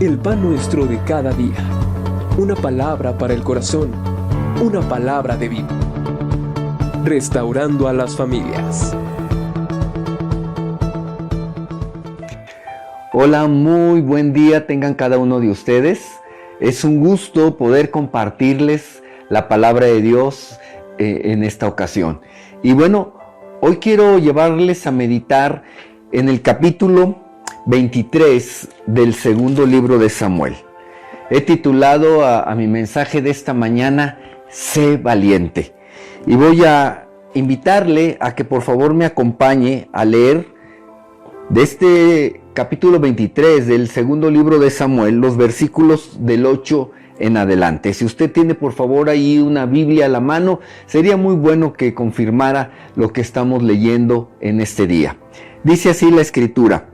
El pan nuestro de cada día. Una palabra para el corazón. Una palabra de vida. Restaurando a las familias. Hola, muy buen día tengan cada uno de ustedes. Es un gusto poder compartirles la palabra de Dios en esta ocasión. Y bueno, hoy quiero llevarles a meditar en el capítulo 23 del segundo libro de Samuel. He titulado a mi mensaje de esta mañana, Sé valiente. Y voy a invitarle a que por favor me acompañe a leer de este capítulo 23 del segundo libro de Samuel, los versículos del 8 en adelante. Si usted tiene por favor ahí una Biblia a la mano, sería muy bueno que confirmara lo que estamos leyendo en este día. Dice así la escritura,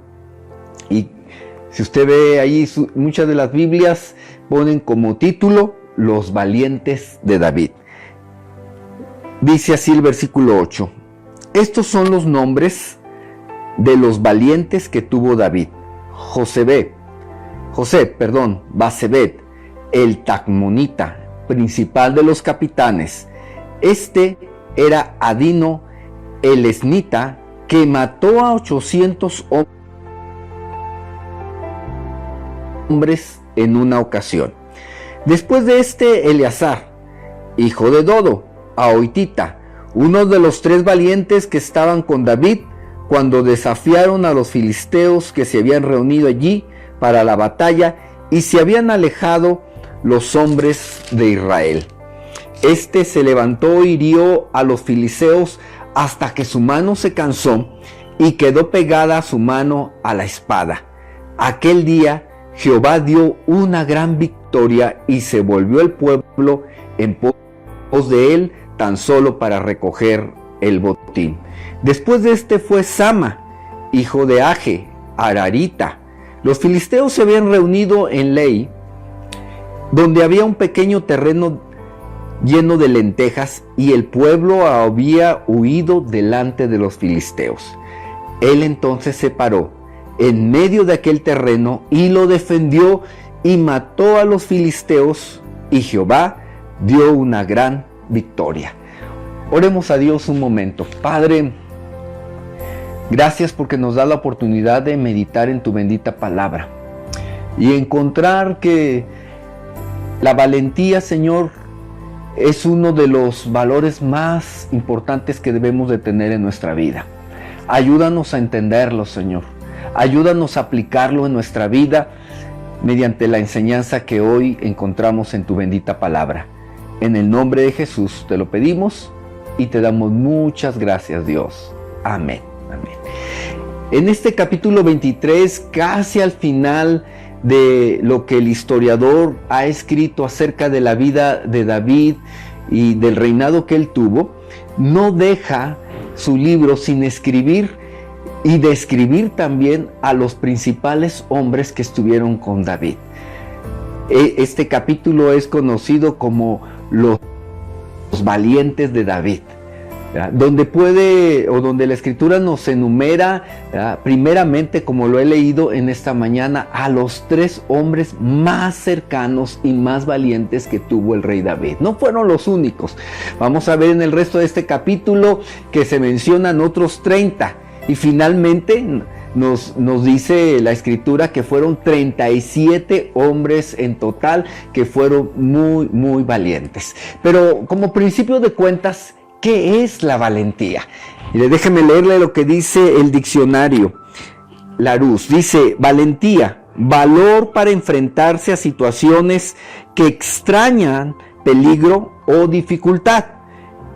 y si usted ve ahí muchas de las Biblias ponen como título Los valientes de David. Dice así el versículo 8, estos son los nombres de los valientes que tuvo David: Basebet, el Tacmonita, principal de los capitanes. Este era Adino, el Esnita, que mató a 800 hombres en una ocasión. Después de este, Eleazar, hijo de Dodo, Ahoitita, uno de los 3 valientes que estaban con David cuando desafiaron a los filisteos que se habían reunido allí para la batalla y se habían alejado los hombres de Israel. Este se levantó y hirió a los filisteos hasta que su mano se cansó y quedó pegada su mano a la espada. Aquel día Jehová dio una gran victoria y se volvió el pueblo en pos de él tan solo para recoger el botín. Después de este fue Sama, hijo de Age, Ararita. Los filisteos se habían reunido en Lei, donde había un pequeño terreno lleno de lentejas, y el pueblo había huido delante de los filisteos. Él entonces se paró en medio de aquel terreno y lo defendió y mató a los filisteos, y Jehová dio una gran victoria. Oremos a Dios un momento. Padre, gracias porque nos da la oportunidad de meditar en tu bendita palabra y encontrar que la valentía, Señor, es uno de los valores más importantes que debemos de tener en nuestra vida. Ayúdanos a entenderlo, Señor. Ayúdanos a aplicarlo en nuestra vida mediante la enseñanza que hoy encontramos en tu bendita palabra. En el nombre de Jesús te lo pedimos y te damos muchas gracias, Dios. Amén. Amén. En este capítulo 23, casi al final de lo que el historiador ha escrito acerca de la vida de David y del reinado que él tuvo, no deja su libro sin escribir y describir también a los principales hombres que estuvieron con David. Este capítulo es conocido como los valientes de David, ¿verdad? Donde la escritura nos enumera, ¿verdad?, primeramente, como lo he leído en esta mañana, a los 3 hombres más cercanos y más valientes que tuvo el rey David. No fueron los únicos. Vamos a ver en el resto de este capítulo que se mencionan otros 30. Y finalmente nos dice la escritura que fueron 37 hombres en total que fueron muy, muy valientes. Pero como principio de cuentas, ¿qué es la valentía? Y déjeme leerle lo que dice el diccionario Larousse. Dice: valentía, valor para enfrentarse a situaciones que extrañan peligro o dificultad.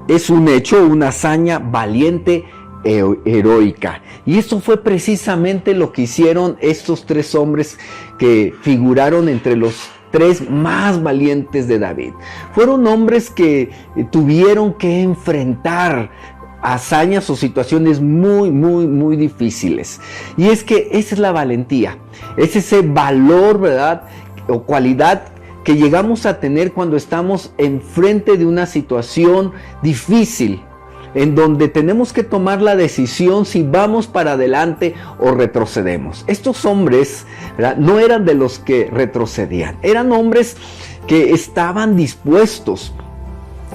Es un hecho, una hazaña valiente, heroica. Y esto fue precisamente lo que hicieron estos 3 hombres que figuraron entre los 3 más valientes de David. Fueron hombres que tuvieron que enfrentar hazañas o situaciones muy, muy, muy difíciles. Y es que esa es la valentía, es ese valor, ¿verdad?, o cualidad que llegamos a tener cuando estamos enfrente de una situación difícil. en donde tenemos que tomar la decisión si vamos para adelante o retrocedemos. Estos hombres, ¿verdad?, no eran de los que retrocedían, eran hombres que estaban dispuestos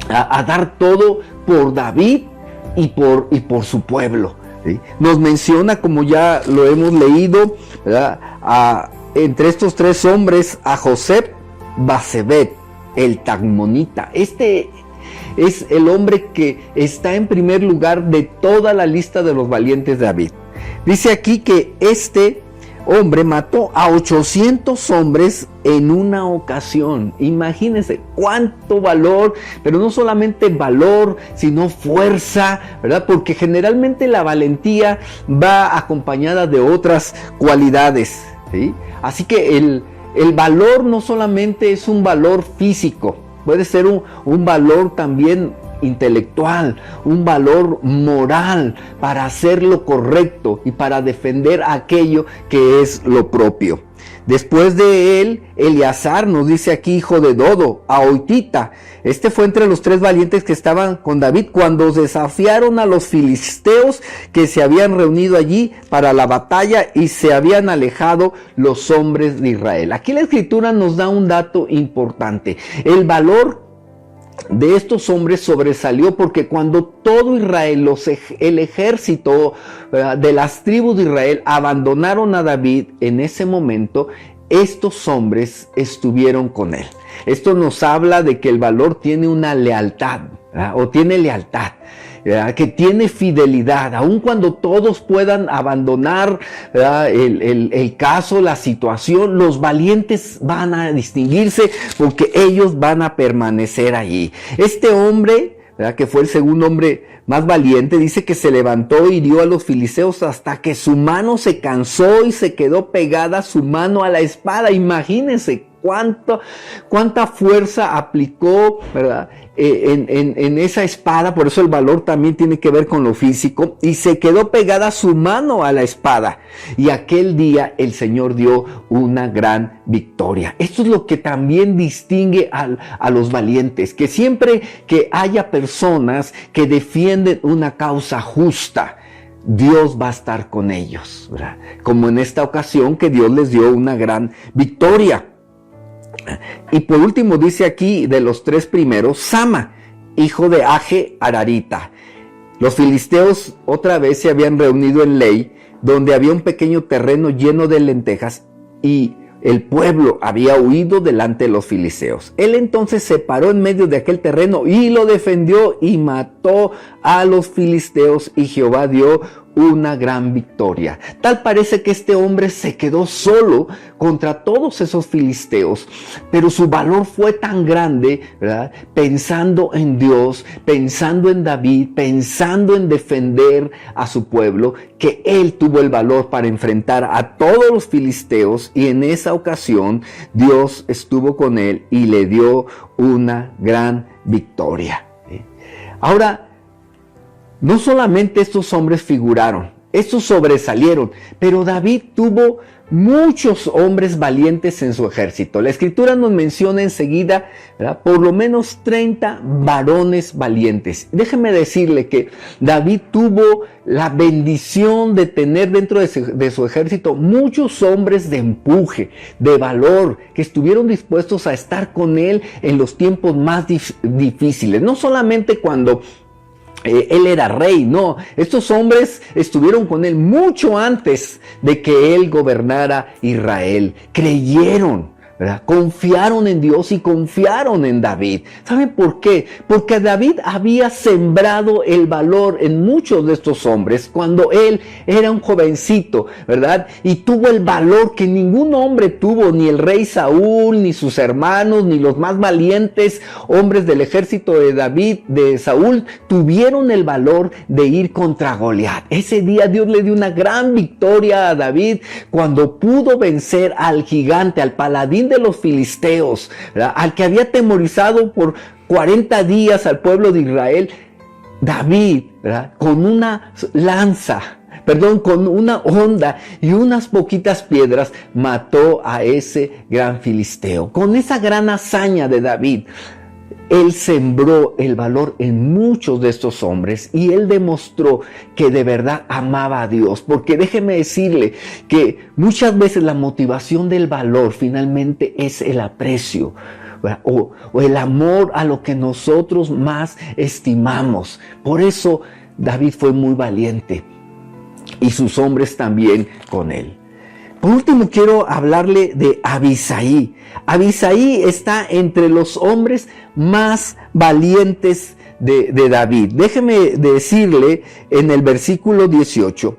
a dar todo por David y por su pueblo, ¿sí? Nos menciona, como ya lo hemos leído, ¿verdad?, entre estos tres hombres, a José Basebet, el Tagmonita. Este es el hombre que está en primer lugar de toda la lista de los valientes de David. Dice aquí que este hombre mató a 800 hombres en una ocasión. Imagínense cuánto valor, pero no solamente valor, sino fuerza, ¿verdad? Porque generalmente la valentía va acompañada de otras cualidades, ¿sí? Así que el valor no solamente es un valor físico, puede ser un valor también intelectual, un valor moral para hacer lo correcto y para defender aquello que es lo propio. Después de él, Eleazar, nos dice aquí, hijo de Dodo, Ahoitita. Este fue entre los tres valientes que estaban con David cuando desafiaron a los filisteos que se habían reunido allí para la batalla y se habían alejado los hombres de Israel. Aquí la escritura nos da un dato importante. El valor de estos hombres sobresalió porque cuando todo Israel, el ejército de las tribus de Israel abandonaron a David en ese momento, estos hombres estuvieron con él. Esto nos habla de que el valor tiene una lealtad, ¿verdad?, o tiene lealtad, ¿verdad?, que tiene fidelidad, aun cuando todos puedan abandonar, ¿verdad?, el caso, la situación, los valientes van a distinguirse porque ellos van a permanecer allí. Este hombre, ¿verdad?, que fue el segundo hombre más valiente, dice que se levantó y hirió a los filisteos hasta que su mano se cansó y se quedó pegada su mano a la espada. Imagínense cuánta fuerza aplicó, ¿verdad?, en esa espada. Por eso el valor también tiene que ver con lo físico, y se quedó pegada su mano a la espada, y aquel día el Señor dio una gran victoria. Esto es lo que también distingue a los valientes, que siempre que haya personas que defienden una causa justa, Dios va a estar con ellos, ¿verdad?, como en esta ocasión que Dios les dio una gran victoria. Y por último dice aquí, de los tres primeros, Sama, hijo de Age Ararita. Los filisteos otra vez se habían reunido en Lei, donde había un pequeño terreno lleno de lentejas, y el pueblo había huido delante de los filisteos. Él entonces se paró en medio de aquel terreno y lo defendió y mató a los filisteos, y Jehová dio una gran victoria. Tal parece que este hombre se quedó solo contra todos esos filisteos, pero su valor fue tan grande, ¿verdad?, pensando en Dios, pensando en David, pensando en defender a su pueblo, que él tuvo el valor para enfrentar a todos los filisteos, y en esa ocasión Dios estuvo con él y le dio una gran victoria. Ahora, no solamente estos hombres figuraron, estos sobresalieron, pero David tuvo muchos hombres valientes en su ejército. La escritura nos menciona enseguida, ¿verdad?, por lo menos 30 varones valientes. Déjeme decirle que David tuvo la bendición de tener dentro de su ejército muchos hombres de empuje, de valor, que estuvieron dispuestos a estar con él en los tiempos más difíciles. No solamente cuando él era rey, no, estos hombres estuvieron con él mucho antes de que él gobernara Israel. Creyeron, ¿verdad?, confiaron en Dios y confiaron en David. ¿Saben por qué? Porque David había sembrado el valor en muchos de estos hombres cuando él era un jovencito, ¿verdad? Y tuvo el valor que ningún hombre tuvo, ni el rey Saúl, ni sus hermanos, ni los más valientes hombres del ejército de David, de Saúl, tuvieron el valor de ir contra Goliat. Ese día Dios le dio una gran victoria a David cuando pudo vencer al gigante, al paladín de los filisteos, ¿verdad?, al que había atemorizado por 40 días al pueblo de Israel. David, ¿verdad?, con una honda y unas poquitas piedras, mató a ese gran filisteo. Con esa gran hazaña de David, Él sembró el valor en muchos de estos hombres y él demostró que de verdad amaba a Dios. Porque déjeme decirle que muchas veces la motivación del valor finalmente es el aprecio o el amor a lo que nosotros más estimamos. Por eso David fue muy valiente y sus hombres también con él. Por último, quiero hablarle de Abisai. Abisai está entre los hombres más valientes de David. Déjeme decirle en el versículo 18.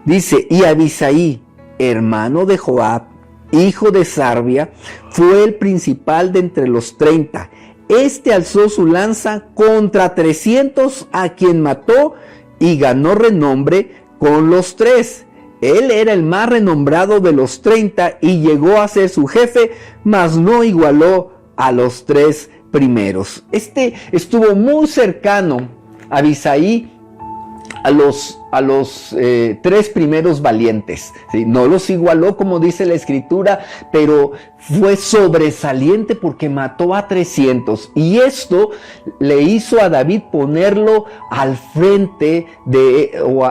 Dice, y Abisai, hermano de Joab, hijo de Sarvia, fue el principal de entre los 30. Este alzó su lanza contra 300 a quien mató y ganó renombre con los 3. Él era el más renombrado de los 30 y llegó a ser su jefe, mas no igualó a los 3 primeros. Este estuvo muy cercano, Abisai, a los 3 primeros valientes, ¿sí? No los igualó como dice la escritura, pero fue sobresaliente porque mató a 300 y esto le hizo a David ponerlo al frente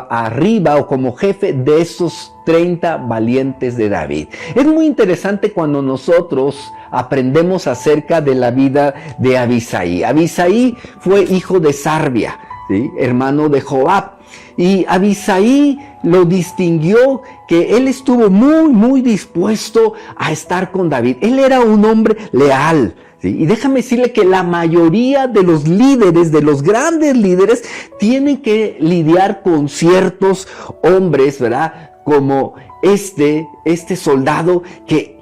arriba o como jefe de esos 30 valientes de David. Es muy interesante cuando nosotros aprendemos acerca de la vida de Abisai. Abisai fue hijo de Sarvia, ¿sí? Hermano de Joab. Y Abisai lo distinguió que él estuvo muy dispuesto a estar con David. Él era un hombre leal, ¿sí? Y déjame decirle que la mayoría de los líderes, de los grandes líderes, tienen que lidiar con ciertos hombres, ¿verdad? Como este soldado que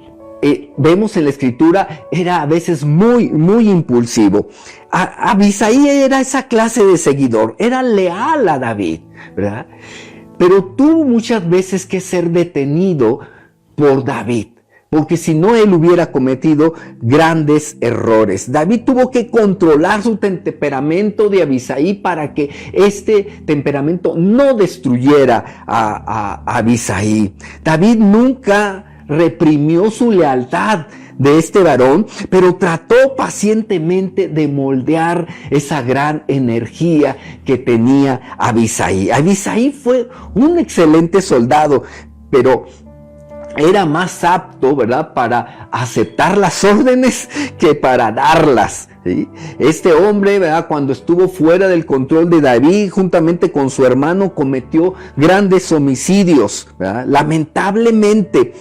vemos en la escritura era a veces muy impulsivo. Abisai era esa clase de seguidor, era leal a David, ¿verdad? Pero tuvo muchas veces que ser detenido por David, porque si no él hubiera cometido grandes errores. David tuvo que controlar su temperamento de Abisai para que este temperamento no destruyera a Abisai. David nunca reprimió su lealtad de este varón, pero trató pacientemente de moldear esa gran energía que tenía Abisai. Abisai fue un excelente soldado, pero era más apto, ¿verdad?, para aceptar las órdenes que para darlas, ¿sí? Este hombre, ¿verdad?, cuando estuvo fuera del control de David, juntamente con su hermano, cometió grandes homicidios, ¿verdad? Lamentablemente,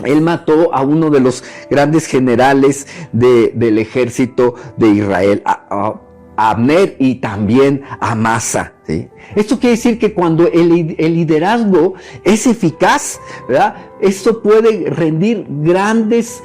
él mató a uno de los grandes generales del ejército de Israel, a Abner y también a Amasa, ¿sí? Esto quiere decir que cuando el liderazgo es eficaz, ¿verdad?, esto puede rendir grandes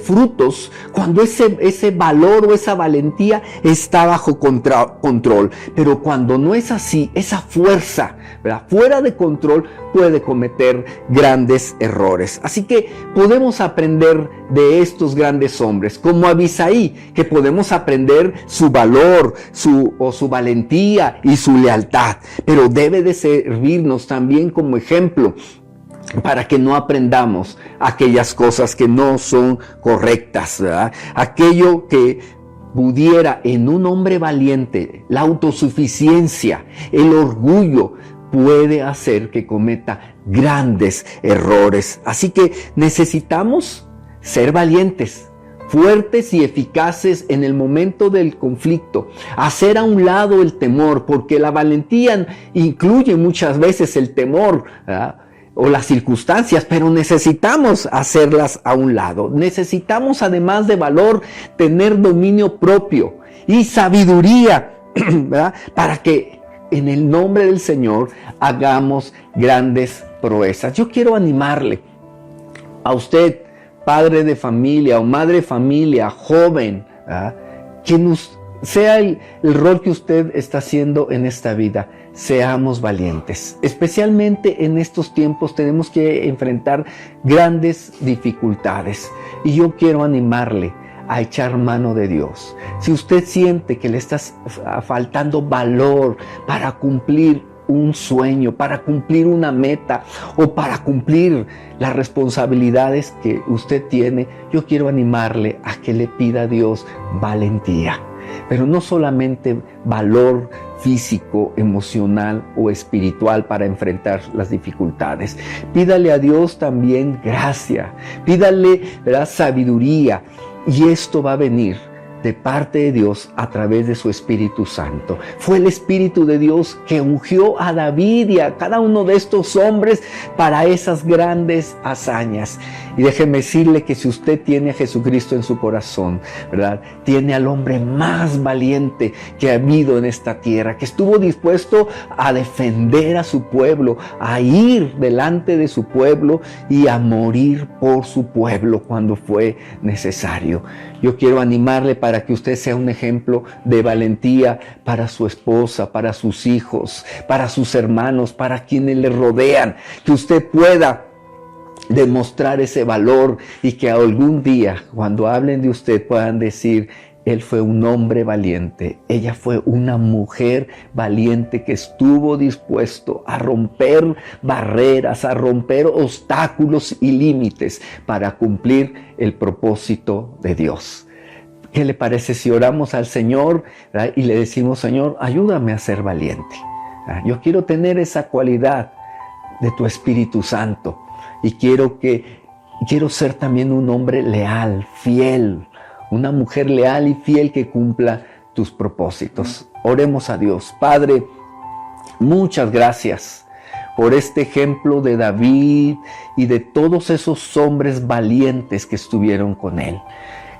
frutos cuando ese valor o esa valentía está bajo control. Pero cuando no es así, esa fuerza, ¿verdad?, fuera de control, puede cometer grandes errores. Así que podemos aprender de estos grandes hombres, como Abisai, que podemos aprender su valor, su valentía y su lealtad, pero debe de servirnos también como ejemplo para que no aprendamos aquellas cosas que no son correctas, ¿verdad? Aquello que pudiera en un hombre valiente, la autosuficiencia, el orgullo, puede hacer que cometa grandes errores. Así que necesitamos ser valientes, fuertes y eficaces en el momento del conflicto, hacer a un lado el temor, porque la valentía incluye muchas veces el temor, ¿verdad?, o las circunstancias, pero necesitamos hacerlas a un lado. Necesitamos, además de valor, tener dominio propio y sabiduría, ¿verdad?, para que en el nombre del Señor hagamos grandes proezas. Yo quiero animarle a usted, padre de familia o madre de familia, joven, ¿verdad?, que sea el rol que usted está haciendo en esta vida. Seamos valientes. Especialmente en estos tiempos tenemos que enfrentar grandes dificultades. Y yo quiero animarle a echar mano de Dios. Si usted siente que le está faltando valor para cumplir un sueño, para cumplir una meta o para cumplir las responsabilidades que usted tiene, yo quiero animarle a que le pida a Dios valentía. Pero no solamente valor físico, emocional o espiritual para enfrentar las dificultades. Pídale a Dios también gracia, pídale, ¿verdad?, sabiduría, y esto va a venir de parte de Dios a través de su Espíritu Santo. Fue el Espíritu de Dios que ungió a David y a cada uno de estos hombres para esas grandes hazañas. Y déjeme decirle que si usted tiene a Jesucristo en su corazón, ¿verdad?, tiene al hombre más valiente que ha habido en esta tierra, que estuvo dispuesto a defender a su pueblo, a ir delante de su pueblo y a morir por su pueblo cuando fue necesario. Yo quiero animarle para que usted sea un ejemplo de valentía para su esposa, para sus hijos, para sus hermanos, para quienes le rodean, que usted pueda demostrar ese valor y que algún día, cuando hablen de usted, puedan decir: él fue un hombre valiente, ella fue una mujer valiente que estuvo dispuesto a romper barreras, a romper obstáculos y límites para cumplir el propósito de Dios. ¿Qué le parece si oramos al Señor, ¿verdad?, y le decimos: Señor, ayúdame a ser valiente? Yo quiero tener esa cualidad de tu Espíritu Santo y quiero ser también un hombre leal, fiel, una mujer leal y fiel que cumpla tus propósitos. Oremos a Dios. Padre, muchas gracias por este ejemplo de David y de todos esos hombres valientes que estuvieron con él.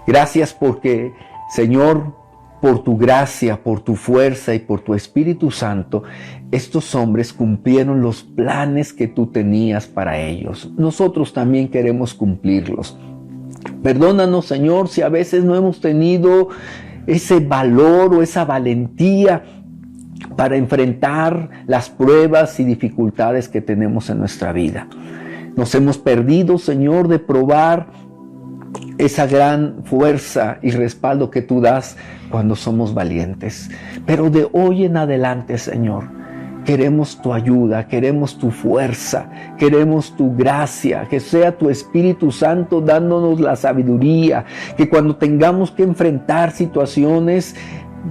Gracias porque, Señor, por tu gracia, por tu fuerza y por tu Espíritu Santo, estos hombres cumplieron los planes que tú tenías para ellos. Nosotros también queremos cumplirlos. Perdónanos, Señor, si a veces no hemos tenido ese valor o esa valentía para enfrentar las pruebas y dificultades que tenemos en nuestra vida. Nos hemos perdido, Señor, de probar esa gran fuerza y respaldo que tú das cuando somos valientes. Pero de hoy en adelante, Señor, queremos tu ayuda, queremos tu fuerza, queremos tu gracia, que sea tu Espíritu Santo dándonos la sabiduría, que cuando tengamos que enfrentar situaciones,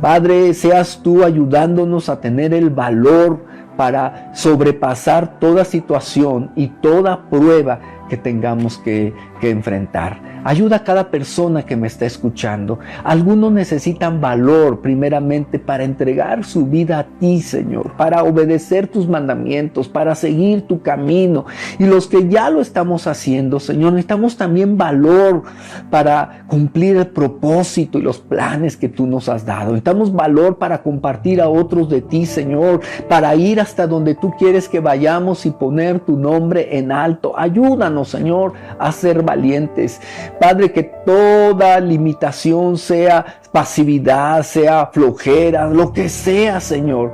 Padre, seas tú ayudándonos a tener el valor para sobrepasar toda situación y toda prueba que tengamos que enfrentar. Ayuda a cada persona que me está escuchando. Algunos necesitan valor primeramente para entregar su vida a ti, Señor, para obedecer tus mandamientos, para seguir tu camino. Y los que ya lo estamos haciendo, Señor, necesitamos también valor para cumplir el propósito y los planes que tú nos has dado. Necesitamos valor para compartir a otros de ti, Señor, para ir hasta donde tú quieres que vayamos y poner tu nombre en alto. Ayúdanos, Señor, a ser valientes. Padre, que toda limitación, sea pasividad, sea flojera, lo que sea, Señor,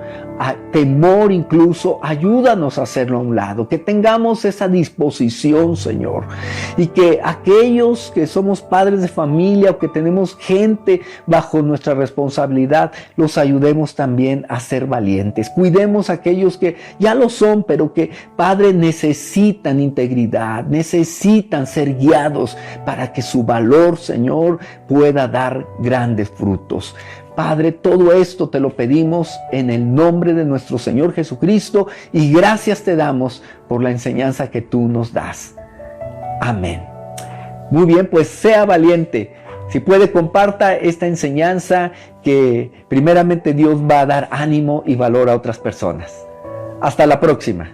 temor incluso, ayúdanos a hacerlo a un lado, que tengamos esa disposición, Señor, y que aquellos que somos padres de familia o que tenemos gente bajo nuestra responsabilidad, los ayudemos también a ser valientes. Cuidemos a aquellos que ya lo son, pero que, Padre, necesitan integridad, necesitan ser guiados para que su valor, Señor, pueda dar grandes frutos. Padre, todo esto te lo pedimos en el nombre de nuestro Señor Jesucristo y gracias te damos por la enseñanza que tú nos das. Amén. Muy bien, pues sea valiente. Si puede, comparta esta enseñanza, que primeramente Dios va a dar ánimo y valor a otras personas. Hasta la próxima.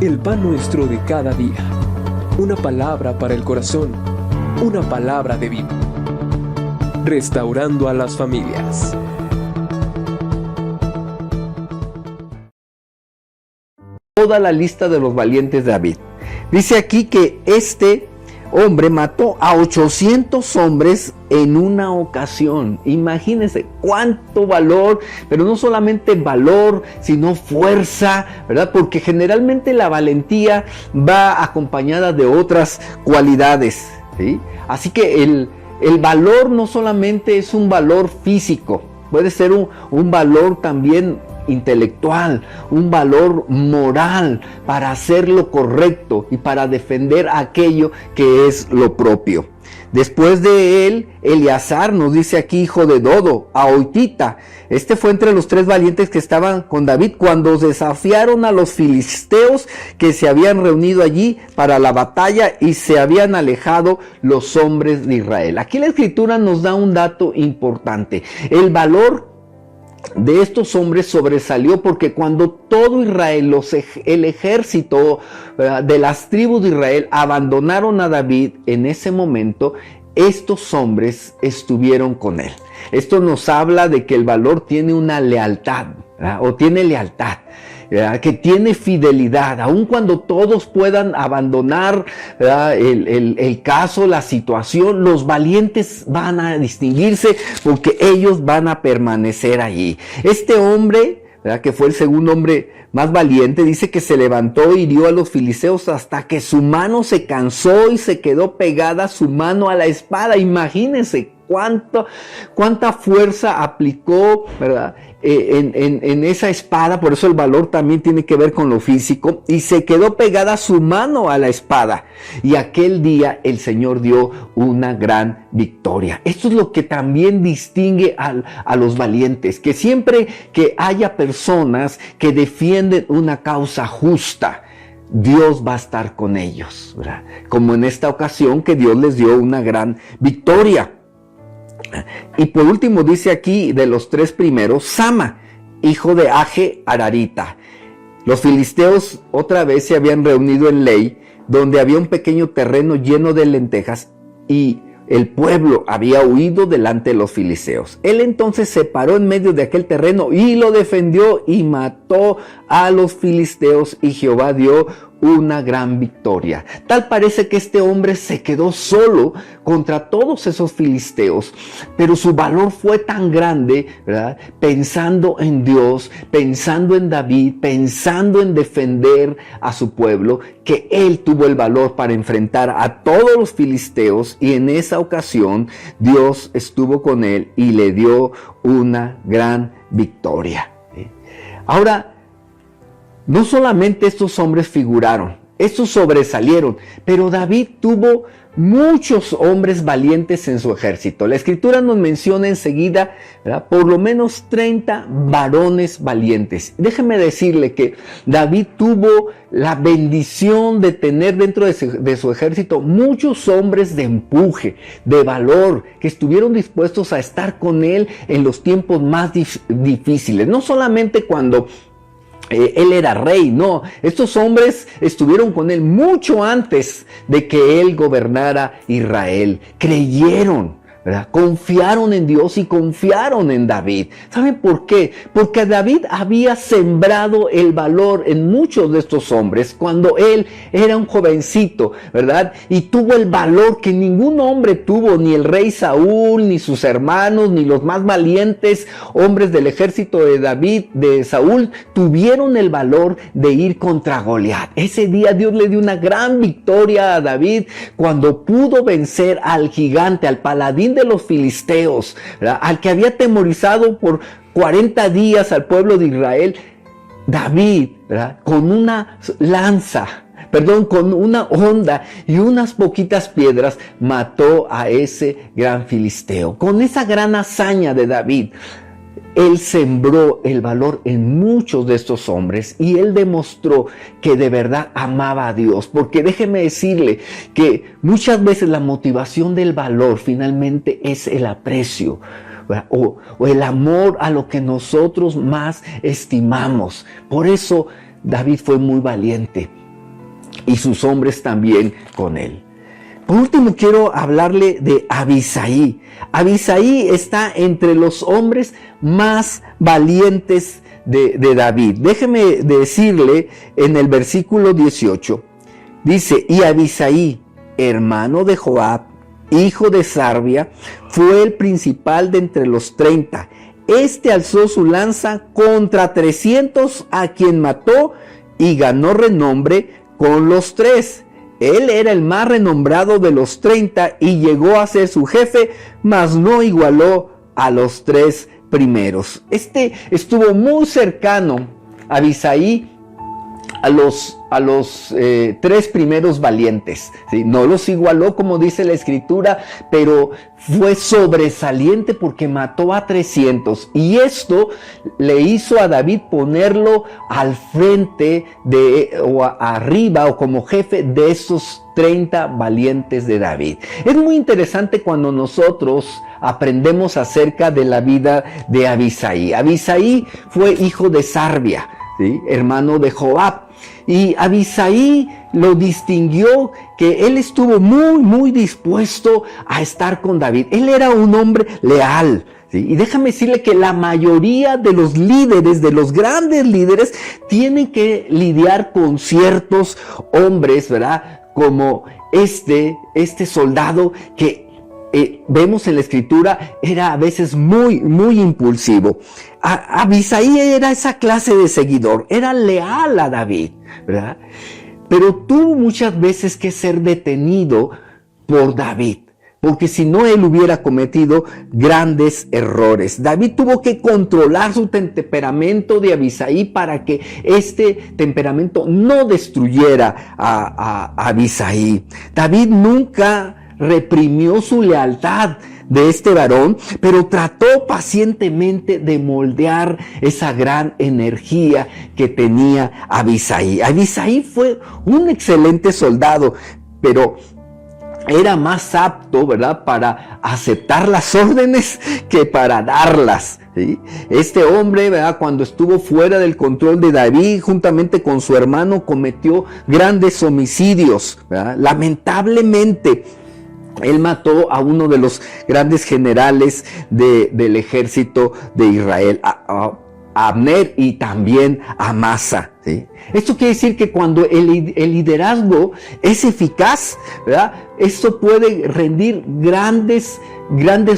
El pan nuestro de cada día. Una palabra para el corazón. Una palabra de vida. Restaurando a las familias. Toda la lista de los valientes de David. Dice aquí que este hombre mató a 800 hombres en una ocasión. Imagínense cuánto valor, pero no solamente valor, sino fuerza, ¿verdad? Porque generalmente la valentía va acompañada de otras cualidades, ¿sí? Así que el valor no solamente es un valor físico, puede ser un valor también intelectual, un valor moral para hacer lo correcto y para defender aquello que es lo propio. Después de él, Eleazar, nos dice aquí, hijo de Dodo, Ahohitita. Este fue entre los 3 valientes que estaban con David cuando desafiaron a los filisteos que se habían reunido allí para la batalla y se habían alejado los hombres de Israel. Aquí la escritura nos da un dato importante. El valor de estos hombres sobresalió porque cuando todo Israel, el ejército de las tribus de Israel abandonaron a David en ese momento, estos hombres estuvieron con él. Esto nos habla de que el valor tiene una lealtad, ¿verdad? O tiene lealtad, ¿verdad? Que tiene fidelidad, aun cuando todos puedan abandonar, ¿verdad? El caso, la situación, los valientes van a distinguirse porque ellos van a permanecer allí. Este hombre, ¿verdad? Que fue el segundo hombre más valiente, dice que se levantó y hirió a los filisteos hasta que su mano se cansó y se quedó pegada su mano a la espada. Imagínense cuánta fuerza aplicó, ¿verdad? En esa espada. Por eso el valor también tiene que ver con lo físico, y se quedó pegada su mano a la espada, y aquel día el Señor dio una gran victoria. Esto es lo que también distingue a los valientes, que siempre que haya personas que defienden una causa justa, Dios va a estar con ellos, ¿verdad? Como en esta ocasión que Dios les dio una gran victoria. Y por último dice aquí, de los 3 primeros, Sama, hijo de Age Ararita. Los filisteos otra vez se habían reunido en Lei, donde había un pequeño terreno lleno de lentejas, y el pueblo había huido delante de los filisteos. Él entonces se paró en medio de aquel terreno y lo defendió y mató a los filisteos, y Jehová dio una gran victoria. Tal parece que este hombre se quedó solo contra todos esos filisteos, pero su valor fue tan grande, ¿verdad? Pensando en Dios, pensando en David, pensando en defender a su pueblo, que él tuvo el valor para enfrentar a todos los filisteos, y en esa ocasión Dios estuvo con él y le dio una gran victoria. Ahora, no solamente estos hombres figuraron, estos sobresalieron, pero David tuvo muchos hombres valientes en su ejército. La escritura nos menciona enseguida, ¿verdad?, por lo menos 30 varones valientes. Déjeme decirle que David tuvo la bendición de tener dentro de su ejército muchos hombres de empuje, de valor, que estuvieron dispuestos a estar con él en los tiempos más difíciles. No solamente cuando él era rey, no, estos hombres estuvieron con él mucho antes de que él gobernara Israel. Creyeron, ¿verdad? Confiaron en Dios y confiaron en David. ¿Saben por qué? Porque David había sembrado el valor en muchos de estos hombres cuando él era un jovencito, ¿verdad? Y tuvo el valor que ningún hombre tuvo, ni el rey Saúl, ni sus hermanos, ni los más valientes hombres del ejército de David, de Saúl, tuvieron el valor de ir contra Goliat. Ese día Dios le dio una gran victoria a David cuando pudo vencer al gigante, al paladín de los filisteos, ¿verdad?, al que había atemorizado por 40 días al pueblo de Israel. David, ¿verdad?, con una con una honda y unas poquitas piedras, mató a ese gran filisteo. Con esa gran hazaña de David, él sembró el valor en muchos de estos hombres, y él demostró que de verdad amaba a Dios. Porque déjeme decirle que muchas veces la motivación del valor finalmente es el aprecio, o el amor a lo que nosotros más estimamos. Por eso David fue muy valiente, y sus hombres también con él. Por último, quiero hablarle de Abisaí. Abisaí está entre los hombres más valientes de David. Déjeme decirle en el versículo 18. Dice, y Abisaí, hermano de Joab, hijo de Sarvia, fue el principal de entre los 30. Este alzó su lanza contra 300, a quien mató, y ganó renombre con los 3. Él era el más renombrado de los 30 y llegó a ser su jefe, mas no igualó a los 3 primeros. Este estuvo muy cercano a Abisai, a los 3 primeros valientes, ¿sí? No los igualó como dice la escritura, pero fue sobresaliente porque mató a 300, y esto le hizo a David ponerlo al frente arriba o como jefe de esos 30 valientes de David. Es muy interesante cuando nosotros aprendemos acerca de la vida de Abisai. Abisai fue hijo de Sarbia, ¿sí? Hermano de Joab. Y Abisai lo distinguió que él estuvo muy dispuesto a estar con David. Él era un hombre leal, ¿sí? Y déjame decirle que la mayoría de los líderes, de los grandes líderes, tienen que lidiar con ciertos hombres, ¿verdad? Como este soldado que vemos en la escritura era a veces muy impulsivo. Abisai era esa clase de seguidor, era leal a David, ¿verdad? Pero tuvo muchas veces que ser detenido por David, porque si no él hubiera cometido grandes errores. David tuvo que controlar su temperamento de Abisai para que este temperamento no destruyera a Abisai. David nunca reprimió su lealtad de este varón, pero trató pacientemente de moldear esa gran energía que tenía Abisai. Abisai fue un excelente soldado, pero era más apto, ¿verdad?, para aceptar las órdenes que para darlas, ¿sí? Este hombre, ¿verdad?, cuando estuvo fuera del control de David, juntamente con su hermano, cometió grandes homicidios, ¿verdad? Lamentablemente, él mató a uno de los grandes generales del ejército de Israel, a Abner, y también a Amasa, ¿sí? Esto quiere decir que cuando el liderazgo es eficaz, ¿verdad?, esto puede rendir grandes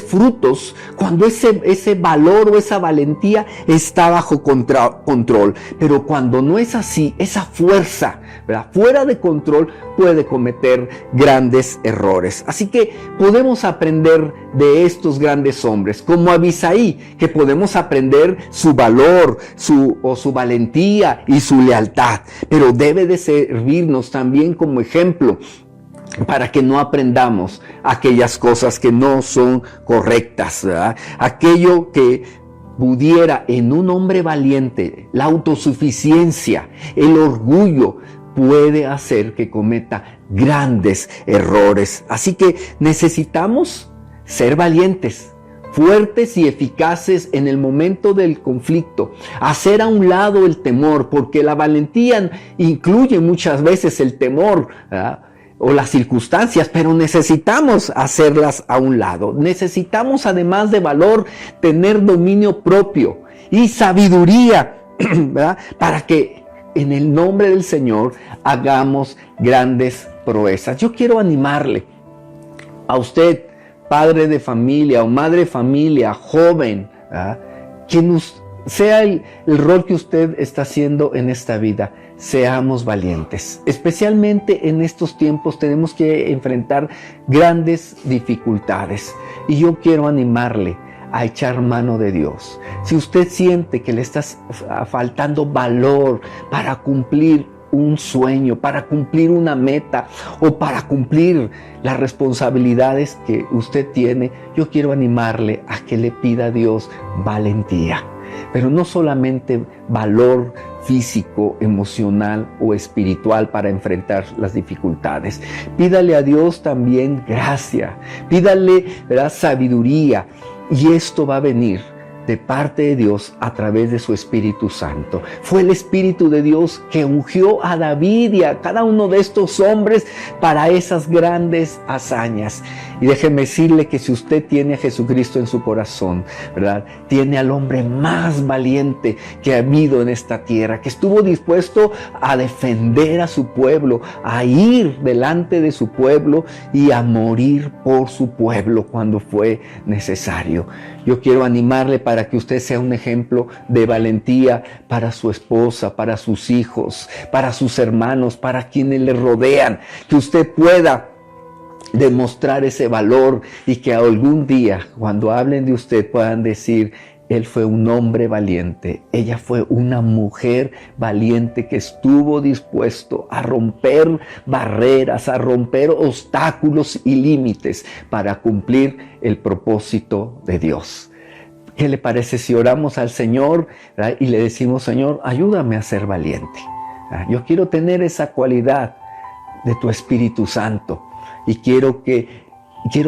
frutos cuando ese valor o esa valentía está bajo control. Pero cuando no es así, esa fuerza, ¿verdad?, fuera de control, puede cometer grandes errores. Así que podemos aprender de estos grandes hombres, como Abisai, que podemos aprender su valor, su valentía y su lealtad, pero debe de servirnos también como ejemplo para que no aprendamos aquellas cosas que no son correctas, ¿verdad? Aquello que pudiera en un hombre valiente, la autosuficiencia, el orgullo, puede hacer que cometa grandes errores. Así que necesitamos ser valientes, fuertes y eficaces en el momento del conflicto, hacer a un lado el temor, porque la valentía incluye muchas veces el temor, ¿verdad?, o las circunstancias, pero necesitamos hacerlas a un lado. Necesitamos, además de valor, tener dominio propio y sabiduría, ¿verdad?, para que en el nombre del Señor hagamos grandes proezas. Yo quiero animarle a usted, padre de familia o madre de familia, joven, ¿verdad?, quien sea el rol que usted está haciendo en esta vida. Seamos valientes. Especialmente en estos tiempos tenemos que enfrentar grandes dificultades. Y yo quiero animarle a echar mano de Dios. Si usted siente que le está faltando valor para cumplir un sueño, para cumplir una meta o para cumplir las responsabilidades que usted tiene, yo quiero animarle a que le pida a Dios valentía. Pero no solamente valor físico, emocional o espiritual para enfrentar las dificultades. Pídale a Dios también gracia, pídale, ¿verdad?, sabiduría, y esto va a venir de parte de Dios a través de su Espíritu Santo. Fue el Espíritu de Dios que ungió a David y a cada uno de estos hombres para esas grandes hazañas. Y déjeme decirle que si usted tiene a Jesucristo en su corazón, ¿verdad?, tiene al hombre más valiente que ha habido en esta tierra, que estuvo dispuesto a defender a su pueblo, a ir delante de su pueblo y a morir por su pueblo cuando fue necesario. Yo quiero animarle para para que usted sea un ejemplo de valentía para su esposa, para sus hijos, para sus hermanos, para quienes le rodean, que usted pueda demostrar ese valor y que algún día, cuando hablen de usted, puedan decir: él fue un hombre valiente, ella fue una mujer valiente que estuvo dispuesto a romper barreras, a romper obstáculos y límites para cumplir el propósito de Dios. ¿Qué le parece si oramos al Señor, ¿verdad?, y le decimos: Señor, ayúdame a ser valiente? Yo quiero tener esa cualidad de tu Espíritu Santo y quiero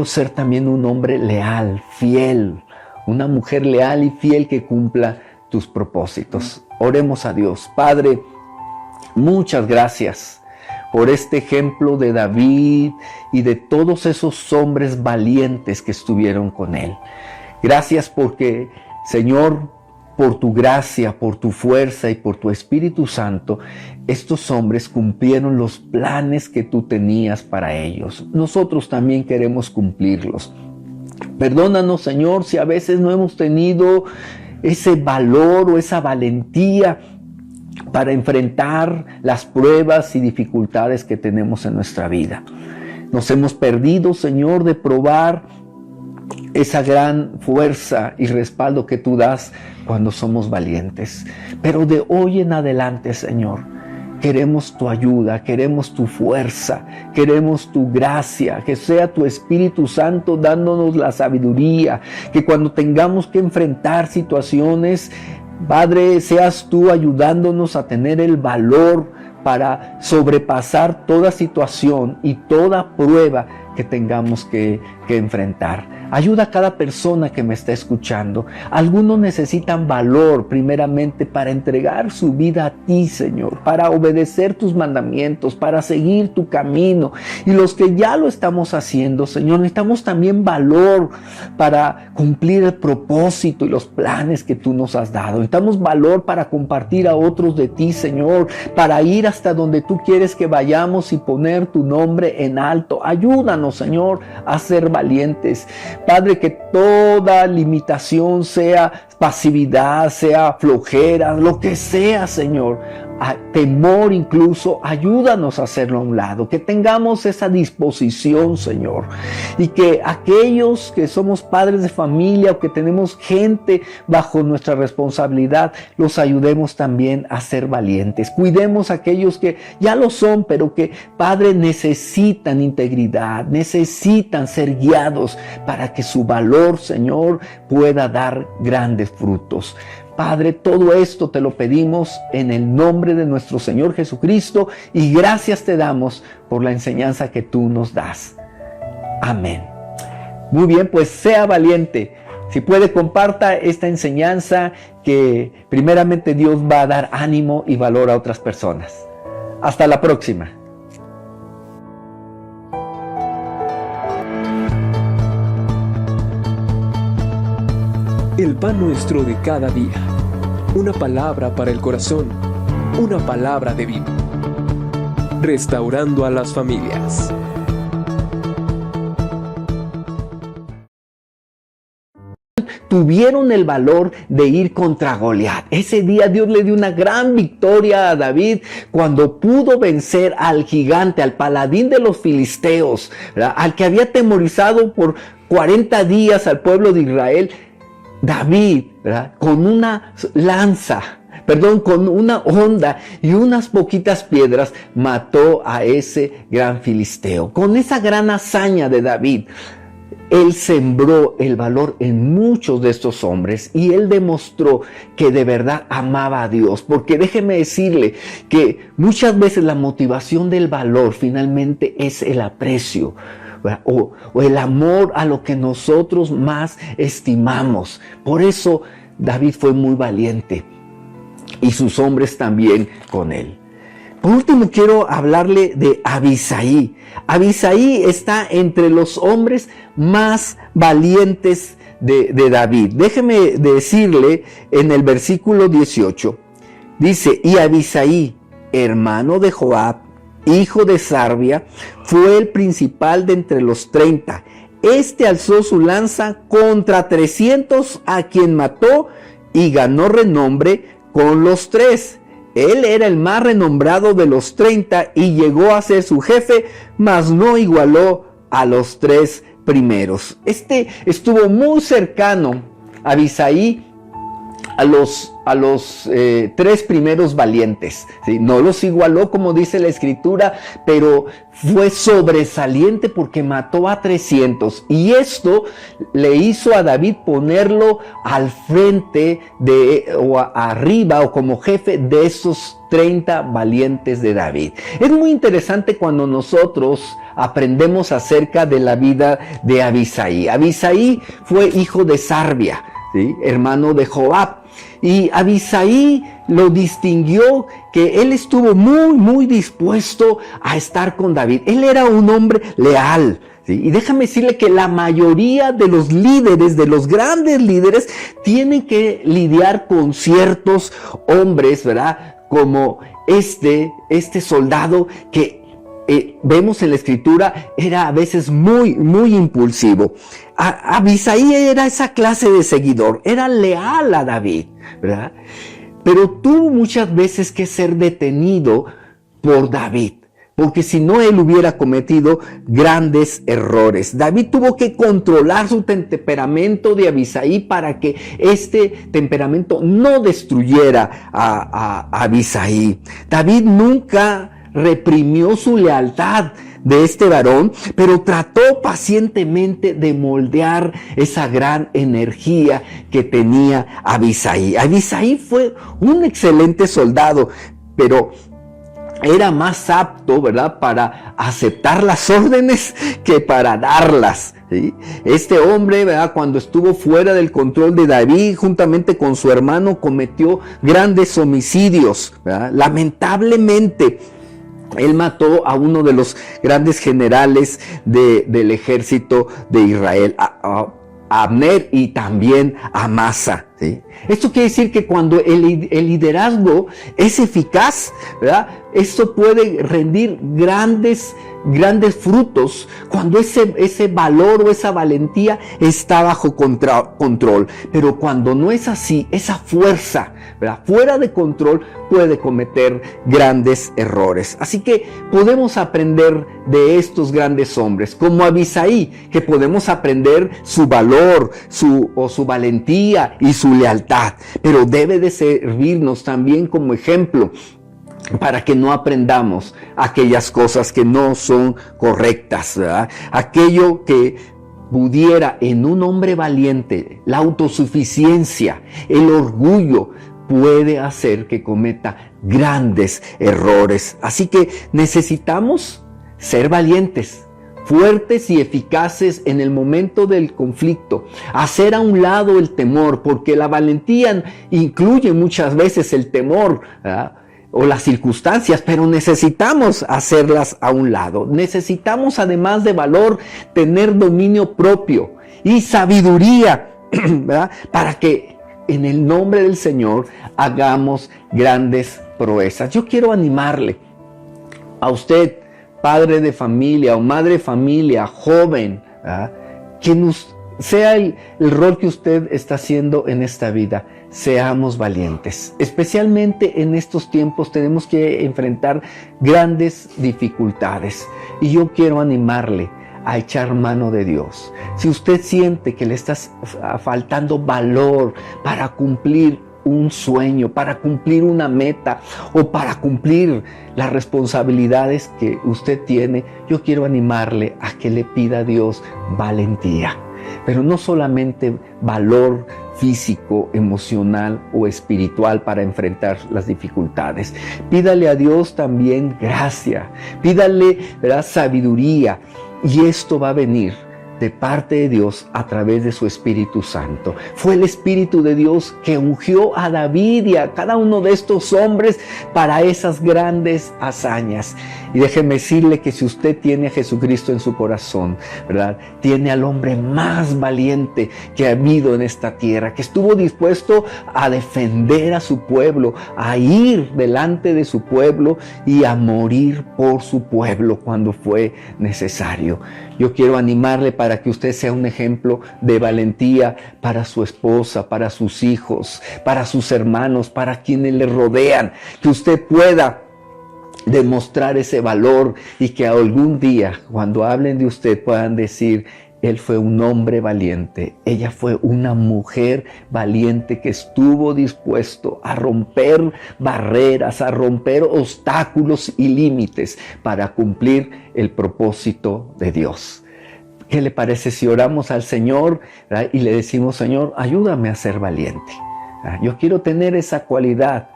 ser también un hombre leal, fiel, una mujer leal y fiel que cumpla tus propósitos. Oremos a Dios. Padre, muchas gracias por este ejemplo de David y de todos esos hombres valientes que estuvieron con él. Gracias porque, Señor, por tu gracia, por tu fuerza y por tu Espíritu Santo, estos hombres cumplieron los planes que tú tenías para ellos. Nosotros también queremos cumplirlos. Perdónanos, Señor, si a veces no hemos tenido ese valor o esa valentía para enfrentar las pruebas y dificultades que tenemos en nuestra vida. Nos hemos perdido, Señor, de probar esa gran fuerza y respaldo que tú das cuando somos valientes. Pero de hoy en adelante, Señor, queremos tu ayuda, queremos tu fuerza, queremos tu gracia, que sea tu Espíritu Santo dándonos la sabiduría, que cuando tengamos que enfrentar situaciones, Padre, seas tú ayudándonos a tener el valor para sobrepasar toda situación y toda prueba que tengamos que enfrentar. Ayuda a cada persona que me está escuchando. Algunos necesitan valor primeramente para entregar su vida a ti, Señor, para obedecer tus mandamientos, para seguir tu camino. Y los que ya lo estamos haciendo, Señor, necesitamos también valor para cumplir el propósito y los planes que tú nos has dado. Necesitamos valor para compartir a otros de ti, Señor, para ir hasta donde tú quieres que vayamos y poner tu nombre en alto. Ayúdanos, Señor, a ser valientes. Padre, que toda limitación, sea pasividad, sea flojera, lo que sea, Señor, temor incluso, ayúdanos a hacerlo a un lado, que tengamos esa disposición, Señor, y que aquellos que somos padres de familia o que tenemos gente bajo nuestra responsabilidad, los ayudemos también a ser valientes. Cuidemos a aquellos que ya lo son, pero que, Padre, necesitan integridad, necesitan ser guiados para que su valor, Señor, pueda dar grandes frutos. Padre, todo esto te lo pedimos en el nombre de nuestro Señor Jesucristo y gracias te damos por la enseñanza que tú nos das. Amén. Muy bien, pues sea valiente. Si puede, comparta esta enseñanza, que primeramente Dios va a dar ánimo y valor a otras personas. Hasta la próxima. El pan nuestro de cada día. Una palabra para el corazón. Una palabra de vida. Restaurando a las familias. Tuvieron el valor de ir contra Goliat. Ese día Dios le dio una gran victoria a David cuando pudo vencer al gigante, al paladín de los filisteos, ¿verdad?, al que había atemorizado por 40 días al pueblo de Israel. David, ¿verdad?, con una con una honda y unas poquitas piedras, mató a ese gran filisteo. Con esa gran hazaña de David, él sembró el valor en muchos de estos hombres y él demostró que de verdad amaba a Dios. Porque déjeme decirle que muchas veces la motivación del valor finalmente es el aprecio, o el amor a lo que nosotros más estimamos. Por eso David fue muy valiente y sus hombres también con él. Por último, quiero hablarle de Abisai. Abisai está entre los hombres más valientes de David. Déjeme decirle en el versículo 18, dice: y Abisai, hermano de Joab, hijo de Sarvia, fue el principal de entre los 30. Este alzó su lanza contra 300 a quien mató y ganó renombre con los 3. Él era el más renombrado de los 30 y llegó a ser su jefe, mas no igualó a los 3 primeros. Este estuvo muy cercano a Abisai, a los 3 primeros valientes, ¿sí? No los igualó como dice la escritura, pero fue sobresaliente porque mató a 300, y esto le hizo a David ponerlo al frente arriba o como jefe de esos 30 valientes de David. Es muy interesante cuando nosotros aprendemos acerca de la vida de Abisai. Abisai fue hijo de Sarbia, ¿sí? Hermano de Joab. Y Abisai lo distinguió que él estuvo muy dispuesto a estar con David. Él era un hombre leal, ¿sí? Y déjame decirle que la mayoría de los líderes, de los grandes líderes, tienen que lidiar con ciertos hombres, ¿verdad? Como este soldado que vemos en la escritura era a veces muy impulsivo. Abisai era esa clase de seguidor, era leal a David, ¿verdad? Pero tuvo muchas veces que ser detenido por David, porque si no él hubiera cometido grandes errores. David tuvo que controlar su temperamento de Abisai para que este temperamento no destruyera a Abisai. David nunca reprimió su lealtad de este varón, pero trató pacientemente de moldear esa gran energía que tenía Abisai. Abisai fue un excelente soldado, pero era más apto, ¿verdad?, para aceptar las órdenes que para darlas, ¿sí? Este hombre, ¿verdad?, cuando estuvo fuera del control de David, juntamente con su hermano, cometió grandes homicidios, ¿verdad? Lamentablemente, él mató a uno de los grandes generales del ejército de Israel, a Abner, y también a Amasa, ¿sí? Esto quiere decir que cuando el liderazgo es eficaz, ¿verdad?, esto puede rendir grandes frutos cuando ese valor o esa valentía está bajo control. Pero cuando no es así, esa fuerza, ¿verdad?, fuera de control, puede cometer grandes errores. Así que podemos aprender de estos grandes hombres, como Abisai, que podemos aprender su valor, su valentía y su lealtad, pero debe de servirnos también como ejemplo para que no aprendamos aquellas cosas que no son correctas, ¿verdad? Aquello que pudiera en un hombre valiente, la autosuficiencia, el orgullo, puede hacer que cometa grandes errores. Así que necesitamos ser valientes, fuertes y eficaces en el momento del conflicto, hacer a un lado el temor, porque la valentía incluye muchas veces el temor, ¿verdad?, o las circunstancias, pero necesitamos hacerlas a un lado. Necesitamos, además de valor, tener dominio propio y sabiduría, ¿verdad?, para que en el nombre del Señor hagamos grandes proezas. Yo quiero animarle a usted, padre de familia o madre de familia, joven, ¿verdad?, que sea el rol que usted está haciendo en esta vida. Seamos valientes. Especialmente en estos tiempos tenemos que enfrentar grandes dificultades. Y yo quiero animarle a echar mano de Dios. Si usted siente que le está faltando valor para cumplir un sueño, para cumplir una meta o para cumplir las responsabilidades que usted tiene, yo quiero animarle a que le pida a Dios valentía. Pero no solamente valor físico, emocional o espiritual para enfrentar las dificultades. Pídale a Dios también gracia, pídale, ¿verdad?, sabiduría, y esto va a venir de parte de Dios a través de su Espíritu Santo. Fue el Espíritu de Dios que ungió a David y a cada uno de estos hombres para esas grandes hazañas. Y déjeme decirle que si usted tiene a Jesucristo en su corazón, ¿verdad? Tiene al hombre más valiente que ha habido en esta tierra, que estuvo dispuesto a defender a su pueblo, a ir delante de su pueblo y a morir por su pueblo cuando fue necesario. Yo quiero animarle para que usted sea un ejemplo de valentía para su esposa, para sus hijos, para sus hermanos, para quienes le rodean, que usted pueda demostrar ese valor y que algún día cuando hablen de usted puedan decir: él fue un hombre valiente, ella fue una mujer valiente que estuvo dispuesto a romper barreras, a romper obstáculos y límites para cumplir el propósito de Dios. ¿Qué le parece si oramos al Señor, ¿verdad? Y le decimos: Señor, ayúdame a ser valiente. Yo quiero tener esa cualidad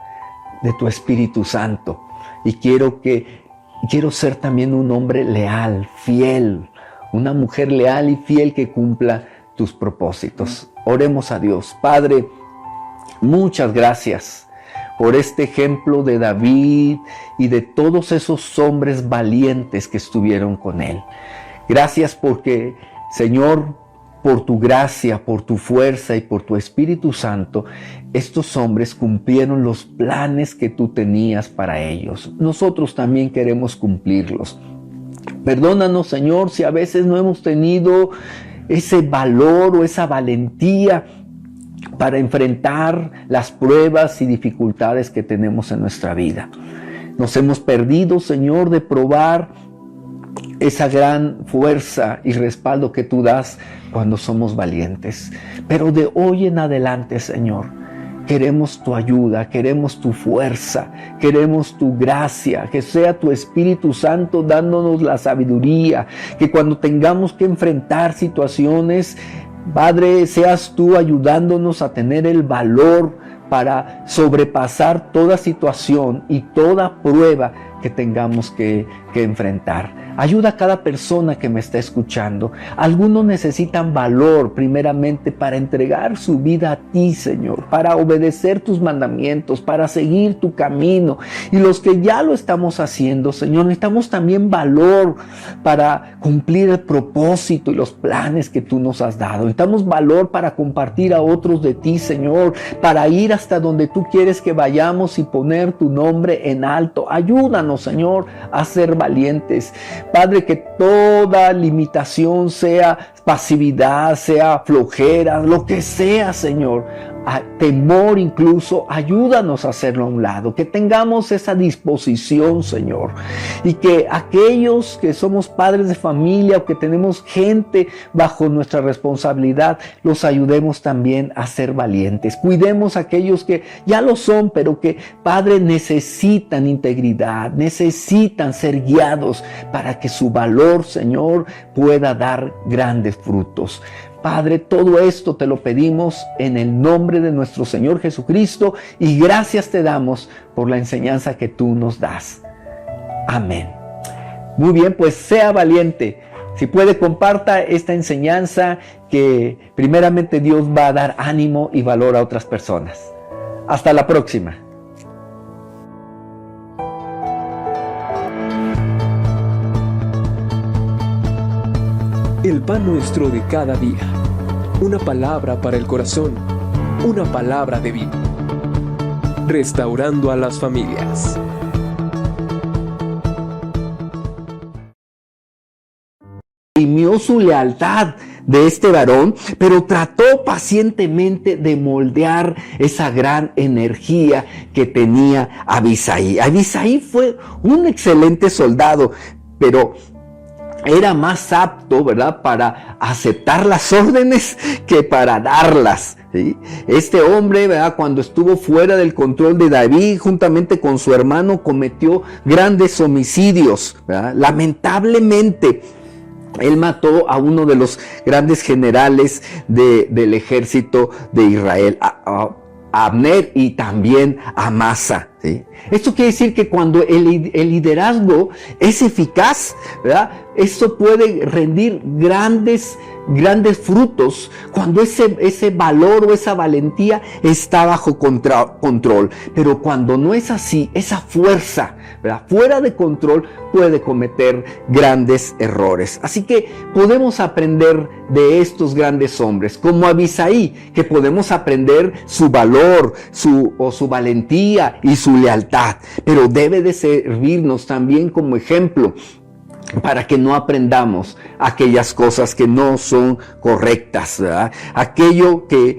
de tu Espíritu Santo y quiero ser también un hombre leal, fiel, una mujer leal y fiel que cumpla tus propósitos. Oremos a Dios. Padre, muchas gracias por este ejemplo de David y de todos esos hombres valientes que estuvieron con él. Gracias porque, Señor, por tu gracia, por tu fuerza y por tu Espíritu Santo, estos hombres cumplieron los planes que tú tenías para ellos. Nosotros también queremos cumplirlos. Perdónanos, Señor, si a veces no hemos tenido ese valor o esa valentía para enfrentar las pruebas y dificultades que tenemos en nuestra vida. Nos hemos perdido, Señor, de probar esa gran fuerza y respaldo que tú das cuando somos valientes. Pero de hoy en adelante, Señor, queremos tu ayuda, queremos tu fuerza, queremos tu gracia, que sea tu Espíritu Santo dándonos la sabiduría, que cuando tengamos que enfrentar situaciones, Padre, seas tú ayudándonos a tener el valor para sobrepasar toda situación y toda prueba que tengamos que enfrentar. Ayuda a cada persona que me está escuchando. Algunos necesitan valor primeramente para entregar su vida a ti, Señor, para obedecer tus mandamientos, para seguir tu camino. Y los que ya lo estamos haciendo, Señor, necesitamos también valor para cumplir el propósito y los planes que tú nos has dado. Necesitamos valor para compartir a otros de ti, Señor, para ir hasta donde tú quieres que vayamos y poner tu nombre en alto. Ayúdanos, Señor, a ser valientes. Padre, que toda limitación, sea pasividad, sea flojera, lo que sea, Señor, temor incluso, ayúdanos a hacerlo a un lado, que tengamos esa disposición, Señor, y que aquellos que somos padres de familia o que tenemos gente bajo nuestra responsabilidad, los ayudemos también a ser valientes. Cuidemos a aquellos que ya lo son, pero que, Padre, necesitan integridad, necesitan ser guiados para que su valor, Señor, pueda dar grandes frutos. Padre, todo esto te lo pedimos en el nombre de nuestro Señor Jesucristo y gracias te damos por la enseñanza que tú nos das. Amén. Muy bien, pues sea valiente. Si puede, comparta esta enseñanza que primeramente Dios va a dar ánimo y valor a otras personas. Hasta la próxima. El pan nuestro de cada día. Una palabra para el corazón. Una palabra de vida. Restaurando a las familias. Temió su lealtad de este varón, pero trató pacientemente de moldear esa gran energía que tenía Abisai. Abisai fue un excelente soldado, pero era más apto, ¿verdad?, para aceptar las órdenes que para darlas, ¿sí? Este hombre, ¿verdad?, cuando estuvo fuera del control de David, juntamente con su hermano, cometió grandes homicidios, ¿verdad? Lamentablemente, él mató a uno de los grandes generales del ejército de Israel, a Abner, y también a Amasa. ¿sí? Esto quiere decir que cuando el liderazgo es eficaz, ¿verdad? Esto puede rendir grandes frutos cuando ese valor o esa valentía está bajo control. Pero cuando no es así, esa fuerza, ¿verdad?, fuera de control, puede cometer grandes errores. Así que podemos aprender de estos grandes hombres, como Abisaí, que podemos aprender su valor, su valentía y su lealtad, pero debe de servirnos también como ejemplo para que no aprendamos aquellas cosas que no son correctas, ¿verdad? Aquello que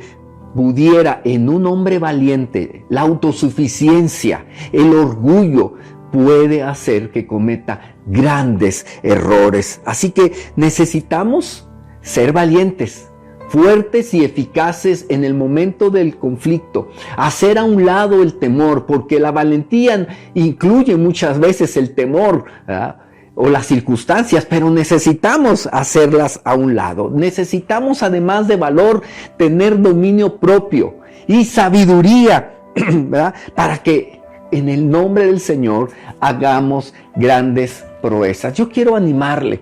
pudiera en un hombre valiente, la autosuficiencia, el orgullo, puede hacer que cometa grandes errores. Así que necesitamos ser valientes, fuertes y eficaces en el momento del conflicto, hacer a un lado el temor, porque la valentía incluye muchas veces el temor, ¿verdad?, o las circunstancias, pero necesitamos hacerlas a un lado. Necesitamos, además de valor, tener dominio propio y sabiduría, ¿verdad?, para que en el nombre del Señor hagamos grandes proezas. Yo quiero animarle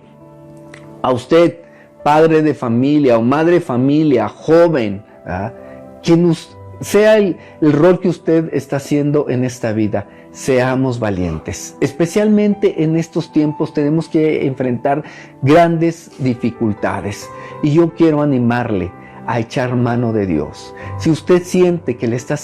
a usted, padre de familia o madre de familia, joven, ¿verdad?, quien sea el rol que usted está haciendo en esta vida. Seamos valientes. Especialmente en estos tiempos tenemos que enfrentar grandes dificultades. Y yo quiero animarle a echar mano de Dios. Si usted siente que le está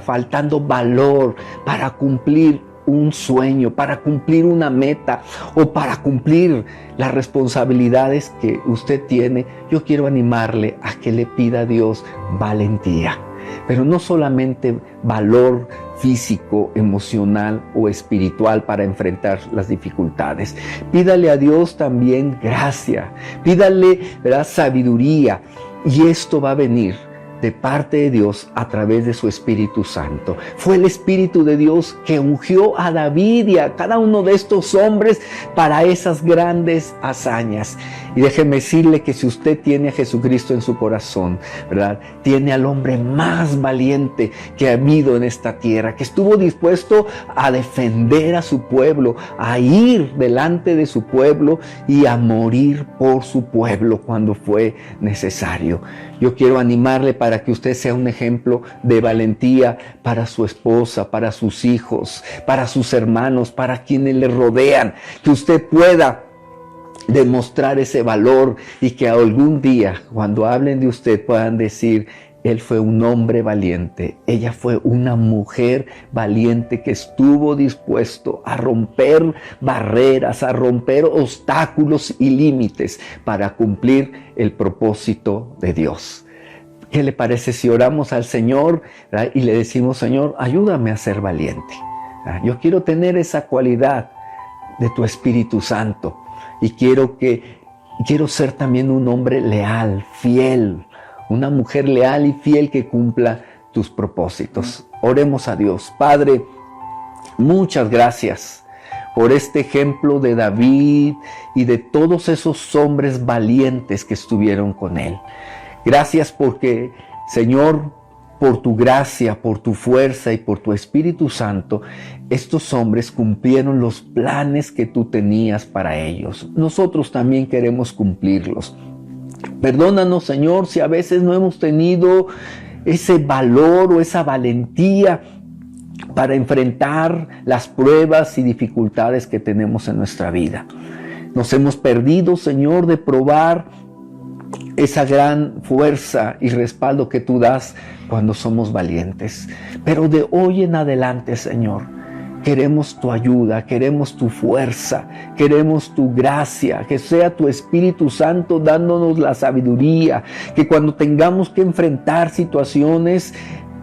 faltando valor para cumplir un sueño, para cumplir una meta o para cumplir las responsabilidades que usted tiene, yo quiero animarle a que le pida a Dios valentía. Pero no solamente valor físico, emocional o espiritual para enfrentar las dificultades. Pídale a Dios también gracia, pídale, ¿verdad?, sabiduría, y esto va a venir de parte de Dios a través de su Espíritu Santo. Fue el Espíritu de Dios que ungió a David y a cada uno de estos hombres para esas grandes hazañas. Y déjeme decirle que si usted tiene a Jesucristo en su corazón, ¿verdad?, tiene al hombre más valiente que ha habido en esta tierra, que estuvo dispuesto a defender a su pueblo, a ir delante de su pueblo y a morir por su pueblo cuando fue necesario. Yo quiero animarle para que usted sea un ejemplo de valentía para su esposa, para sus hijos, para sus hermanos, para quienes le rodean, que usted pueda demostrar ese valor y que algún día, cuando hablen de usted, puedan decir: él fue un hombre valiente, ella fue una mujer valiente que estuvo dispuesto a romper barreras, a romper obstáculos y límites para cumplir el propósito de Dios. ¿Qué le parece si oramos al Señor, ¿verdad?, y le decimos: Señor, ayúdame a ser valiente? Yo quiero tener esa cualidad de tu Espíritu Santo y quiero ser también un hombre leal, fiel, una mujer leal y fiel que cumpla tus propósitos. Oremos a Dios. Padre, muchas gracias por este ejemplo de David y de todos esos hombres valientes que estuvieron con él. Gracias porque, Señor, por tu gracia, por tu fuerza y por tu Espíritu Santo, estos hombres cumplieron los planes que tú tenías para ellos. Nosotros también queremos cumplirlos. Perdónanos, Señor, si a veces no hemos tenido ese valor o esa valentía para enfrentar las pruebas y dificultades que tenemos en nuestra vida. Nos hemos perdido, Señor, de probar esa gran fuerza y respaldo que tú das cuando somos valientes. Pero de hoy en adelante, Señor, queremos tu ayuda, queremos tu fuerza, queremos tu gracia, que sea tu Espíritu Santo dándonos la sabiduría, que cuando tengamos que enfrentar situaciones,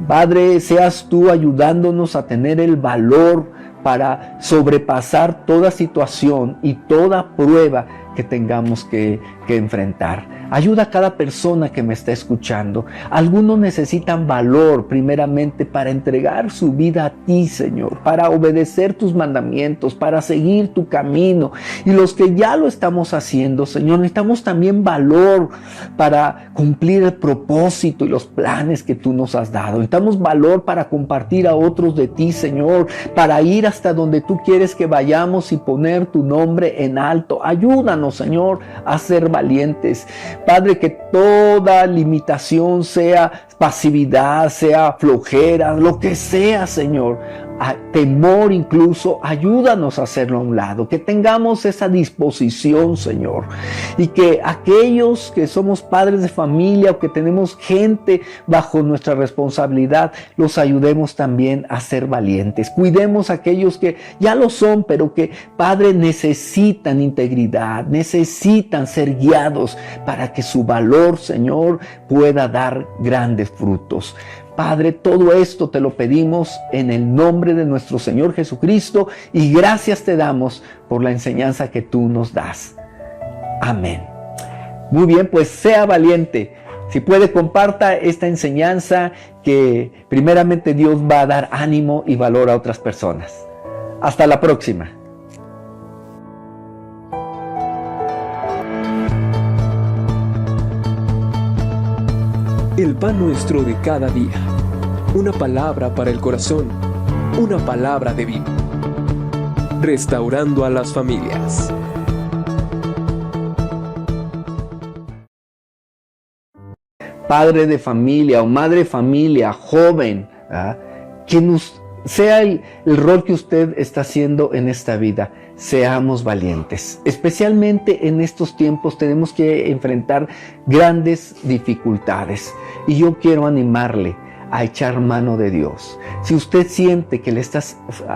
Padre, seas tú ayudándonos a tener el valor para sobrepasar toda situación y toda prueba que tengamos que que enfrentar. Ayuda a cada persona que me está escuchando. Algunos necesitan valor primeramente para entregar su vida a ti, Señor, para obedecer tus mandamientos, para seguir tu camino. Y los que ya lo estamos haciendo, Señor, necesitamos también valor para cumplir el propósito y los planes que tú nos has dado. Necesitamos valor para compartir a otros de ti, Señor, para ir hasta donde tú quieres que vayamos y poner tu nombre en alto. Ayúdanos, Señor, a ser valientes. Padre, que toda limitación, sea pasividad, sea flojera, lo que sea, Señor, temor incluso, ayúdanos a hacerlo a un lado, que tengamos esa disposición, Señor, y que aquellos que somos padres de familia o que tenemos gente bajo nuestra responsabilidad, los ayudemos también a ser valientes. Cuidemos a aquellos que ya lo son, pero que, Padre, necesitan integridad, necesitan ser guiados para que su valor, Señor, pueda dar grandes frutos. Padre, todo esto te lo pedimos en el nombre de nuestro Señor Jesucristo y gracias te damos por la enseñanza que tú nos das. Amén. Muy bien, pues sea valiente. Si puede, comparta esta enseñanza, que primeramente Dios va a dar ánimo y valor a otras personas. Hasta la próxima. El pan nuestro de cada día. Una palabra para el corazón. Una palabra de vida. Restaurando a las familias. Padre de familia o madre de familia, joven, que sea el rol que usted está haciendo en esta vida, seamos valientes. Especialmente en estos tiempos tenemos que enfrentar grandes dificultades y yo quiero animarle a echar mano de Dios. Si usted siente que le está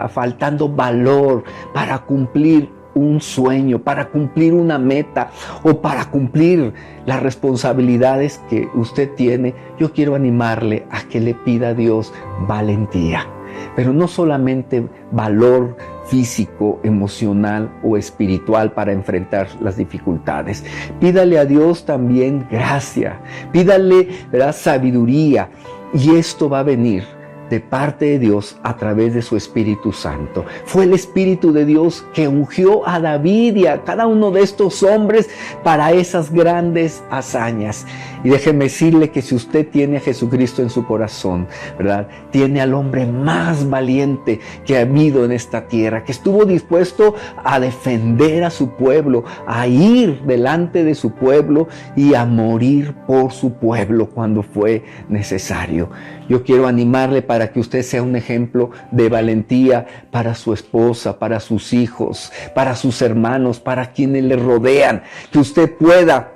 faltando valor para cumplir un sueño, para cumplir una meta o para cumplir las responsabilidades que usted tiene, yo quiero animarle a que le pida a Dios valentía. Pero no solamente valor físico, emocional o espiritual para enfrentar las dificultades. Pídale a Dios también gracia, pídale, ¿verdad?, sabiduría, y esto va a venir de parte de Dios a través de su Espíritu Santo. Fue el Espíritu de Dios que ungió a David y a cada uno de estos hombres para esas grandes hazañas. Y déjeme decirle que si usted tiene a Jesucristo en su corazón, ¿verdad?, tiene al hombre más valiente que ha habido en esta tierra, que estuvo dispuesto a defender a su pueblo, a ir delante de su pueblo y a morir por su pueblo cuando fue necesario. Yo quiero animarle para que usted sea un ejemplo de valentía para su esposa, para sus hijos, para sus hermanos, para quienes le rodean, que usted pueda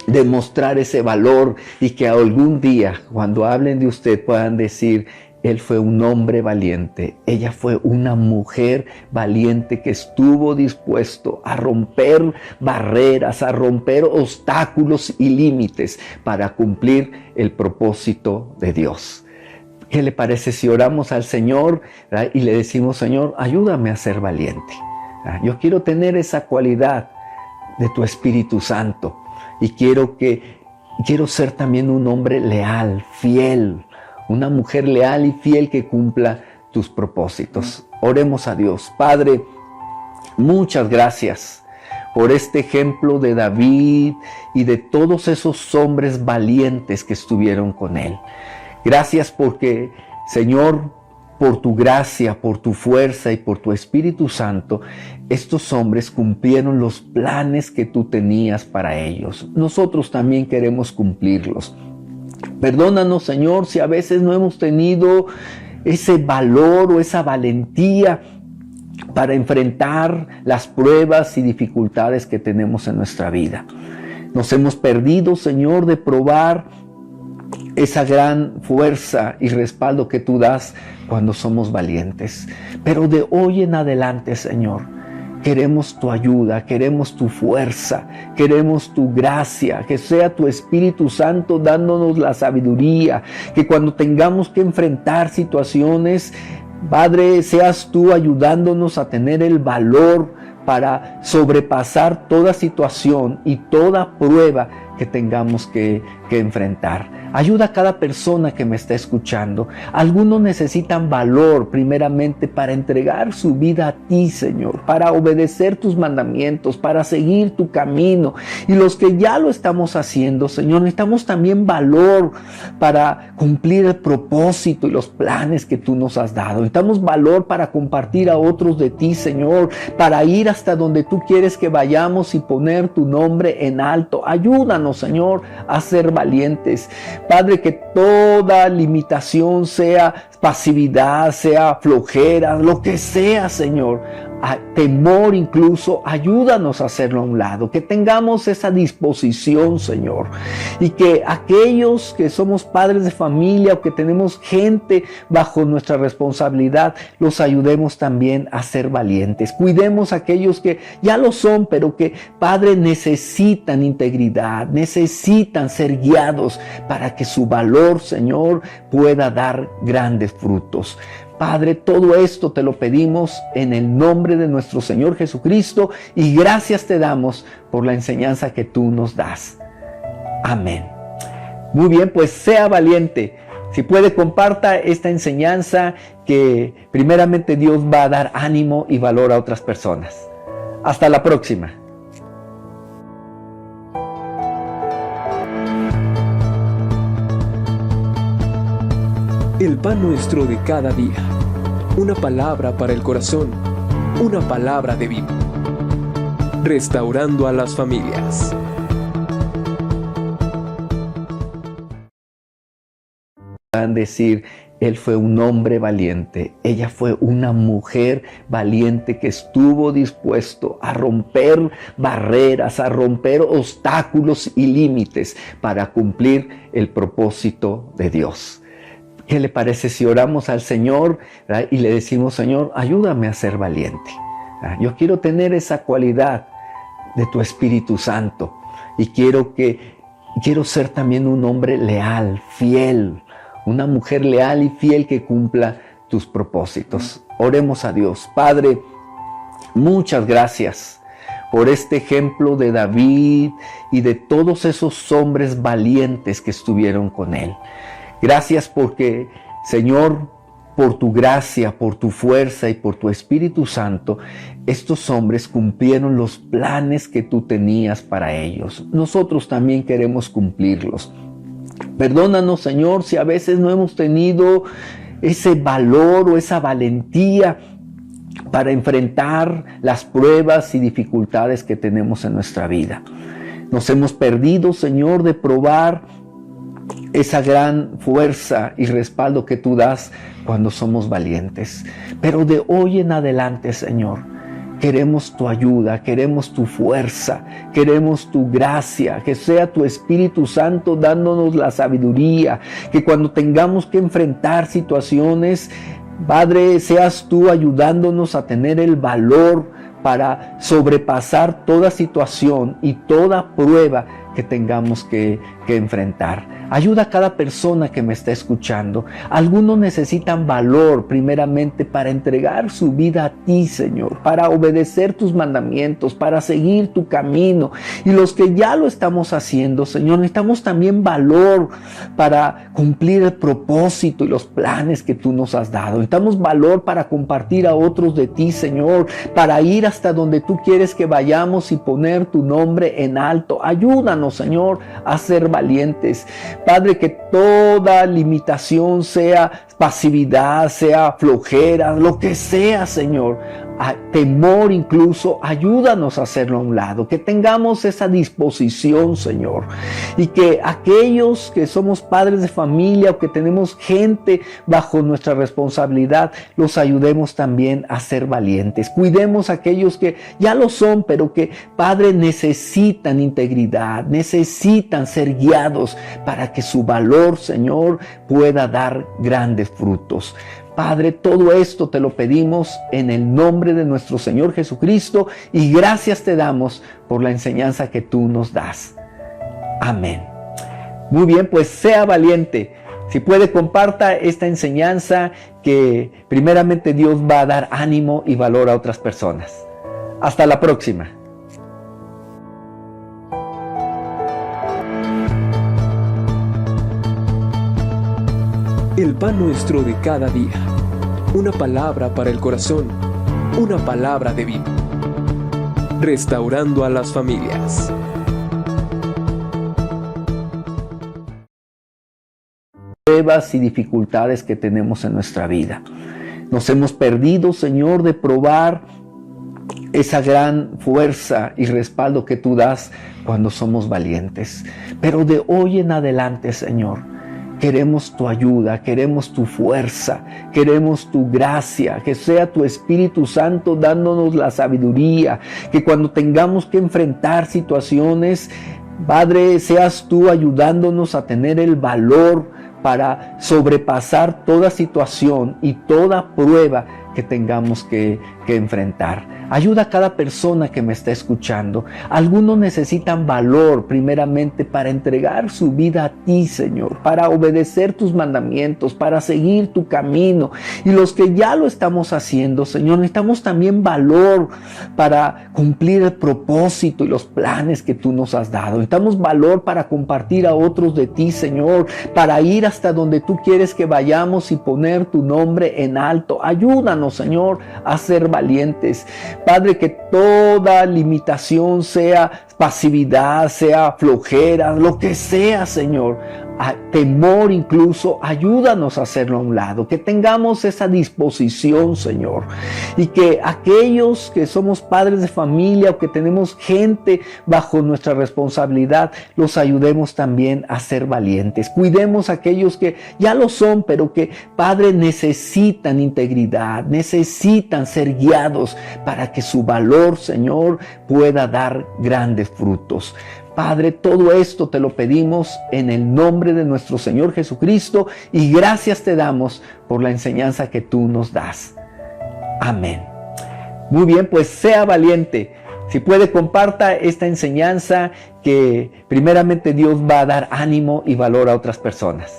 demostrar ese valor y que algún día, cuando hablen de usted, puedan decir: él fue un hombre valiente, ella fue una mujer valiente que estuvo dispuesto a romper barreras, a romper obstáculos y límites para cumplir el propósito de Dios. ¿Qué le parece si oramos al Señor, ¿verdad?, y le decimos: Señor, ayúdame a ser valiente? Yo quiero tener esa cualidad de tu Espíritu Santo y quiero ser también un hombre leal, fiel, una mujer leal y fiel que cumpla tus propósitos. Oremos a Dios. Padre, muchas gracias por este ejemplo de David y de todos esos hombres valientes que estuvieron con él. Gracias porque, Señor, por tu gracia, por tu fuerza y por tu Espíritu Santo, estos hombres cumplieron los planes que tú tenías para ellos. Nosotros también queremos cumplirlos. Perdónanos, Señor, si a veces no hemos tenido ese valor o esa valentía para enfrentar las pruebas y dificultades que tenemos en nuestra vida. Nos hemos perdido, Señor, de probar esa gran fuerza y respaldo que tú das cuando somos valientes. Pero de hoy en adelante, Señor, queremos tu ayuda, queremos tu fuerza, queremos tu gracia, que sea tu Espíritu Santo dándonos la sabiduría, que cuando tengamos que enfrentar situaciones, Padre, seas tú ayudándonos a tener el valor para sobrepasar toda situación y toda prueba que tengamos que enfrentar. Ayuda a cada persona que me está escuchando. Algunos necesitan valor primeramente para entregar su vida a ti, Señor, para obedecer tus mandamientos, para seguir tu camino. Y los que ya lo estamos haciendo, Señor, necesitamos también valor para cumplir el propósito y los planes que tú nos has dado. Necesitamos valor para compartir a otros de ti, Señor, para ir hasta donde tú quieres que vayamos y poner tu nombre en alto. Ayúdanos, Señor, a ser valientes. Padre, que toda limitación, sea pasividad, sea flojera, lo que sea, Señor, temor incluso, ayúdanos a hacerlo a un lado, que tengamos esa disposición, Señor, y que aquellos que somos padres de familia o que tenemos gente bajo nuestra responsabilidad, los ayudemos también a ser valientes. Cuidemos a aquellos que ya lo son, pero que, Padre, necesitan integridad, necesitan ser guiados para que su valor, Señor, pueda dar grandes frutos. Padre, todo esto te lo pedimos en el nombre de nuestro Señor Jesucristo y gracias te damos por la enseñanza que tú nos das. Amén. Muy bien, pues sea valiente. Si puede, comparta esta enseñanza, que primeramente Dios va a dar ánimo y valor a otras personas. Hasta la próxima. El pan nuestro de cada día. Una palabra para el corazón. Una palabra de vida. Restaurando a las familias. Van a decir, él fue un hombre valiente, ella fue una mujer valiente que estuvo dispuesto a romper barreras, a romper obstáculos y límites para cumplir el propósito de Dios. ¿Qué le parece si oramos al Señor, ¿verdad?, y le decimos: Señor, ayúdame a ser valiente? Yo quiero tener esa cualidad de tu Espíritu Santo y quiero ser también un hombre leal, fiel, una mujer leal y fiel que cumpla tus propósitos. Oremos a Dios. Padre, muchas gracias por este ejemplo de David y de todos esos hombres valientes que estuvieron con él. Gracias porque, Señor, por tu gracia, por tu fuerza y por tu Espíritu Santo, estos hombres cumplieron los planes que tú tenías para ellos. Nosotros también queremos cumplirlos. Perdónanos, Señor, si a veces no hemos tenido ese valor o esa valentía para enfrentar las pruebas y dificultades que tenemos en nuestra vida. Nos hemos perdido, Señor, de probar esa gran fuerza y respaldo que tú das cuando somos valientes. Pero de hoy en adelante, Señor, queremos tu ayuda, queremos tu fuerza, queremos tu gracia, que sea tu Espíritu Santo dándonos la sabiduría, que cuando tengamos que enfrentar situaciones, Padre, seas tú ayudándonos a tener el valor para sobrepasar toda situación y toda prueba que tengamos que enfrentar. Ayuda a cada persona que me está escuchando. Algunos necesitan valor primeramente para entregar su vida a ti, Señor, para obedecer tus mandamientos, para seguir tu camino. Y los que ya lo estamos haciendo, Señor, necesitamos también valor para cumplir el propósito y los planes que tú nos has dado. Necesitamos valor para compartir a otros de ti, Señor, para ir hasta donde tú quieres que vayamos y poner tu nombre en alto. Ayúdanos, Señor, a ser valientes. Padre, que toda limitación, sea pasividad, sea flojera, lo que sea, Señor, temor incluso, ayúdanos a hacerlo a un lado, que tengamos esa disposición, Señor, y que aquellos que somos padres de familia o que tenemos gente bajo nuestra responsabilidad, los ayudemos también a ser valientes. Cuidemos a aquellos que ya lo son, pero que, Padre, necesitan integridad, necesitan ser guiados para que su valor, Señor, pueda dar grandes frutos. Padre, todo esto te lo pedimos en el nombre de nuestro Señor Jesucristo y gracias te damos por la enseñanza que tú nos das. Amén. Muy bien, pues sea valiente. Si puede, comparta esta enseñanza, que primeramente Dios va a dar ánimo y valor a otras personas. Hasta la próxima. El pan nuestro de cada día. Una palabra para el corazón. Una palabra de vida. Restaurando a las familias. Pruebas y dificultades que tenemos en nuestra vida. Nos hemos perdido, Señor, de probar esa gran fuerza y respaldo que tú das cuando somos valientes. Pero de hoy en adelante, Señor, queremos tu ayuda, queremos tu fuerza, queremos tu gracia, que sea tu Espíritu Santo dándonos la sabiduría, que cuando tengamos que enfrentar situaciones, Padre, seas tú ayudándonos a tener el valor para sobrepasar toda situación y toda prueba que tengamos que enfrentar. Ayuda a cada persona que me está escuchando. Algunos necesitan valor primeramente para entregar su vida a ti, Señor, para obedecer tus mandamientos, para seguir tu camino. Y los que ya lo estamos haciendo, Señor, necesitamos también valor para cumplir el propósito y los planes que tú nos has dado. Necesitamos valor para compartir a otros de ti, Señor, para ir hasta donde tú quieres que vayamos y poner tu nombre en alto. Ayúdanos, Señor, a ser valientes. Padre, que toda limitación, sea pasividad, sea flojera, lo que sea, Señor, temor incluso, ayúdanos a hacerlo a un lado, que tengamos esa disposición, Señor, y que aquellos que somos padres de familia o que tenemos gente bajo nuestra responsabilidad, los ayudemos también a ser valientes. Cuidemos a aquellos que ya lo son, pero que, Padre, necesitan integridad, necesitan ser guiados para que su valor, Señor, pueda dar grandes frutos. Padre, todo esto te lo pedimos en el nombre de nuestro Señor Jesucristo y gracias te damos por la enseñanza que tú nos das. Amén. Muy bien, pues sea valiente. Si puede, comparta esta enseñanza, que primeramente Dios va a dar ánimo y valor a otras personas.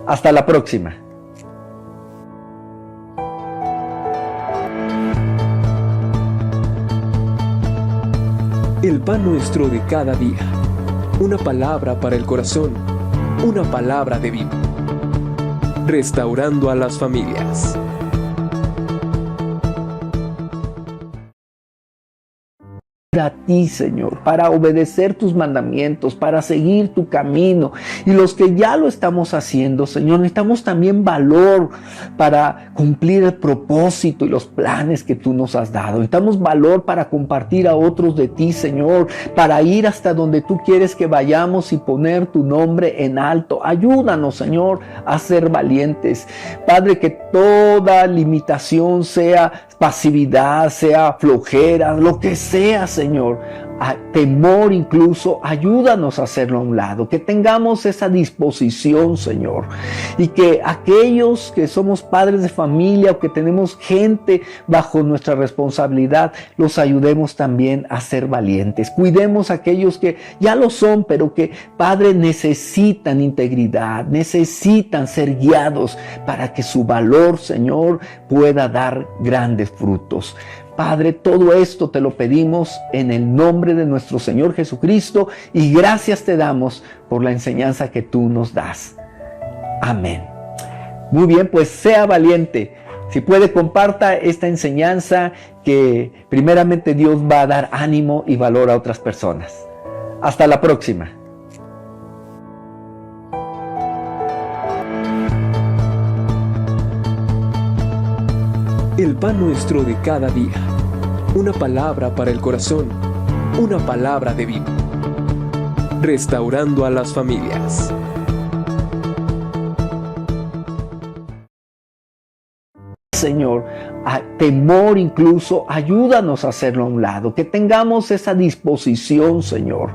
Hasta la próxima. El pan nuestro de cada día. Una palabra para el corazón. Una palabra de vida. Restaurando a las familias. A ti, Señor, para obedecer tus mandamientos, para seguir tu camino. Y los que ya lo estamos haciendo, Señor, necesitamos también valor para cumplir el propósito y los planes que tú nos has dado. Necesitamos valor para compartir a otros de ti, Señor, para ir hasta donde tú quieres que vayamos y poner tu nombre en alto. Ayúdanos, Señor, a ser valientes. Padre, que toda limitación, sea pasividad, sea flojera, lo que sea, Señor, temor incluso, ayúdanos a hacerlo a un lado, que tengamos esa disposición, Señor, y que aquellos que somos padres de familia o que tenemos gente bajo nuestra responsabilidad, los ayudemos también a ser valientes. Cuidemos a aquellos que ya lo son, pero que, Padre, necesitan integridad, necesitan ser guiados para que su valor, Señor, pueda dar grandes frutos. Padre, todo esto te lo pedimos en el nombre de nuestro Señor Jesucristo y gracias te damos por la enseñanza que tú nos das. Amén. Muy bien, pues sea valiente. Si puede, comparta esta enseñanza, que primeramente Dios va a dar ánimo y valor a otras personas. Hasta la próxima. El pan nuestro de cada día. Una palabra para el corazón. Una palabra de vida. Restaurando a las familias. Señor, temor incluso, ayúdanos a hacerlo a un lado, que tengamos esa disposición, Señor,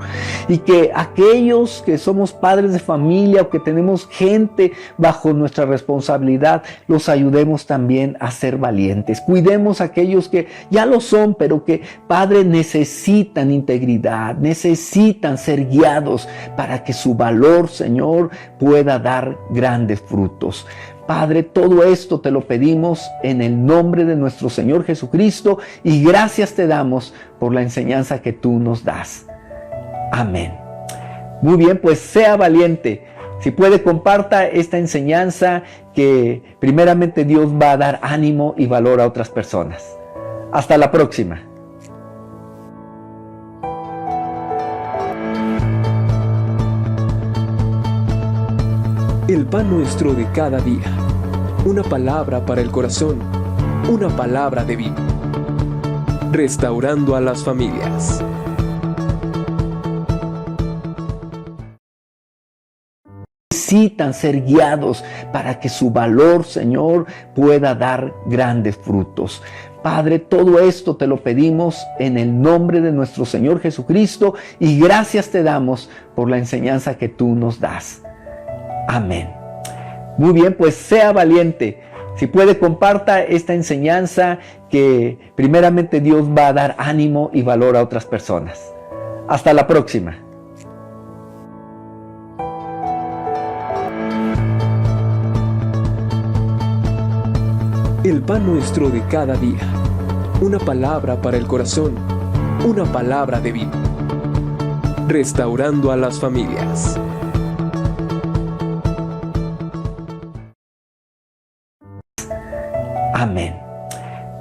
y que aquellos que somos padres de familia o que tenemos gente bajo nuestra responsabilidad, los ayudemos también a ser valientes. Cuidemos a aquellos que ya lo son, pero que, Padre, necesitan integridad, necesitan ser guiados para que su valor, Señor, pueda dar grandes frutos. Padre, todo esto te lo pedimos en el nombre de nuestro Señor Jesucristo y gracias te damos por la enseñanza que tú nos das. Amén. Muy bien, pues sea valiente. Si puede, comparta esta enseñanza que primeramente Dios va a dar ánimo y valor a otras personas. Hasta la próxima. El pan nuestro de cada día. Una palabra para el corazón. Una palabra de vida. Restaurando a las familias. Necesitan ser guiados para que su valor, Señor, pueda dar grandes frutos. Padre, todo esto te lo pedimos en el nombre de nuestro Señor Jesucristo y gracias te damos por la enseñanza que tú nos das. Amén. Muy bien, pues sea valiente. Si puede, comparta esta enseñanza que primeramente Dios va a dar ánimo y valor a otras personas. Hasta la próxima. El pan nuestro de cada día. Una palabra para el corazón. Una palabra de vida. Restaurando a las familias. Amén.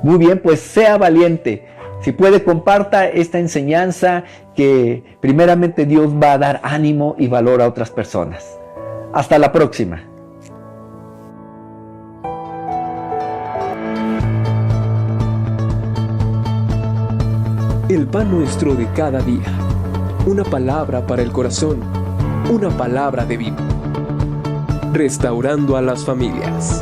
Muy bien, pues sea valiente. Si puede, comparta esta enseñanza que primeramente Dios va a dar ánimo y valor a otras personas. Hasta la próxima. El pan nuestro de cada día. Una palabra para el corazón. Una palabra de vida. Restaurando a las familias.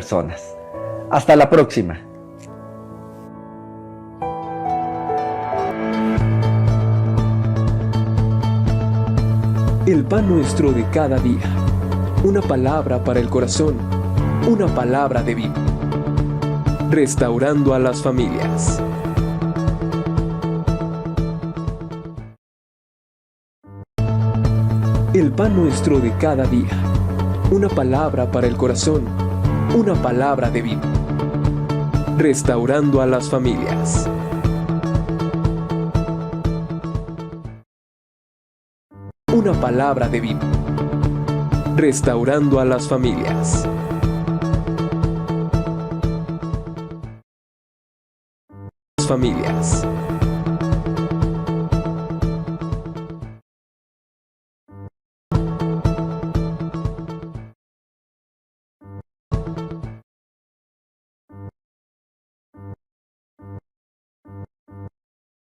Personas. Hasta la próxima. El pan nuestro de cada día. Una palabra para el corazón. Una palabra de vida. Restaurando a las familias. El pan nuestro de cada día. Una palabra para el corazón. Una palabra de vida. Restaurando a las familias. Una palabra de vida. Restaurando a las familias. Familias.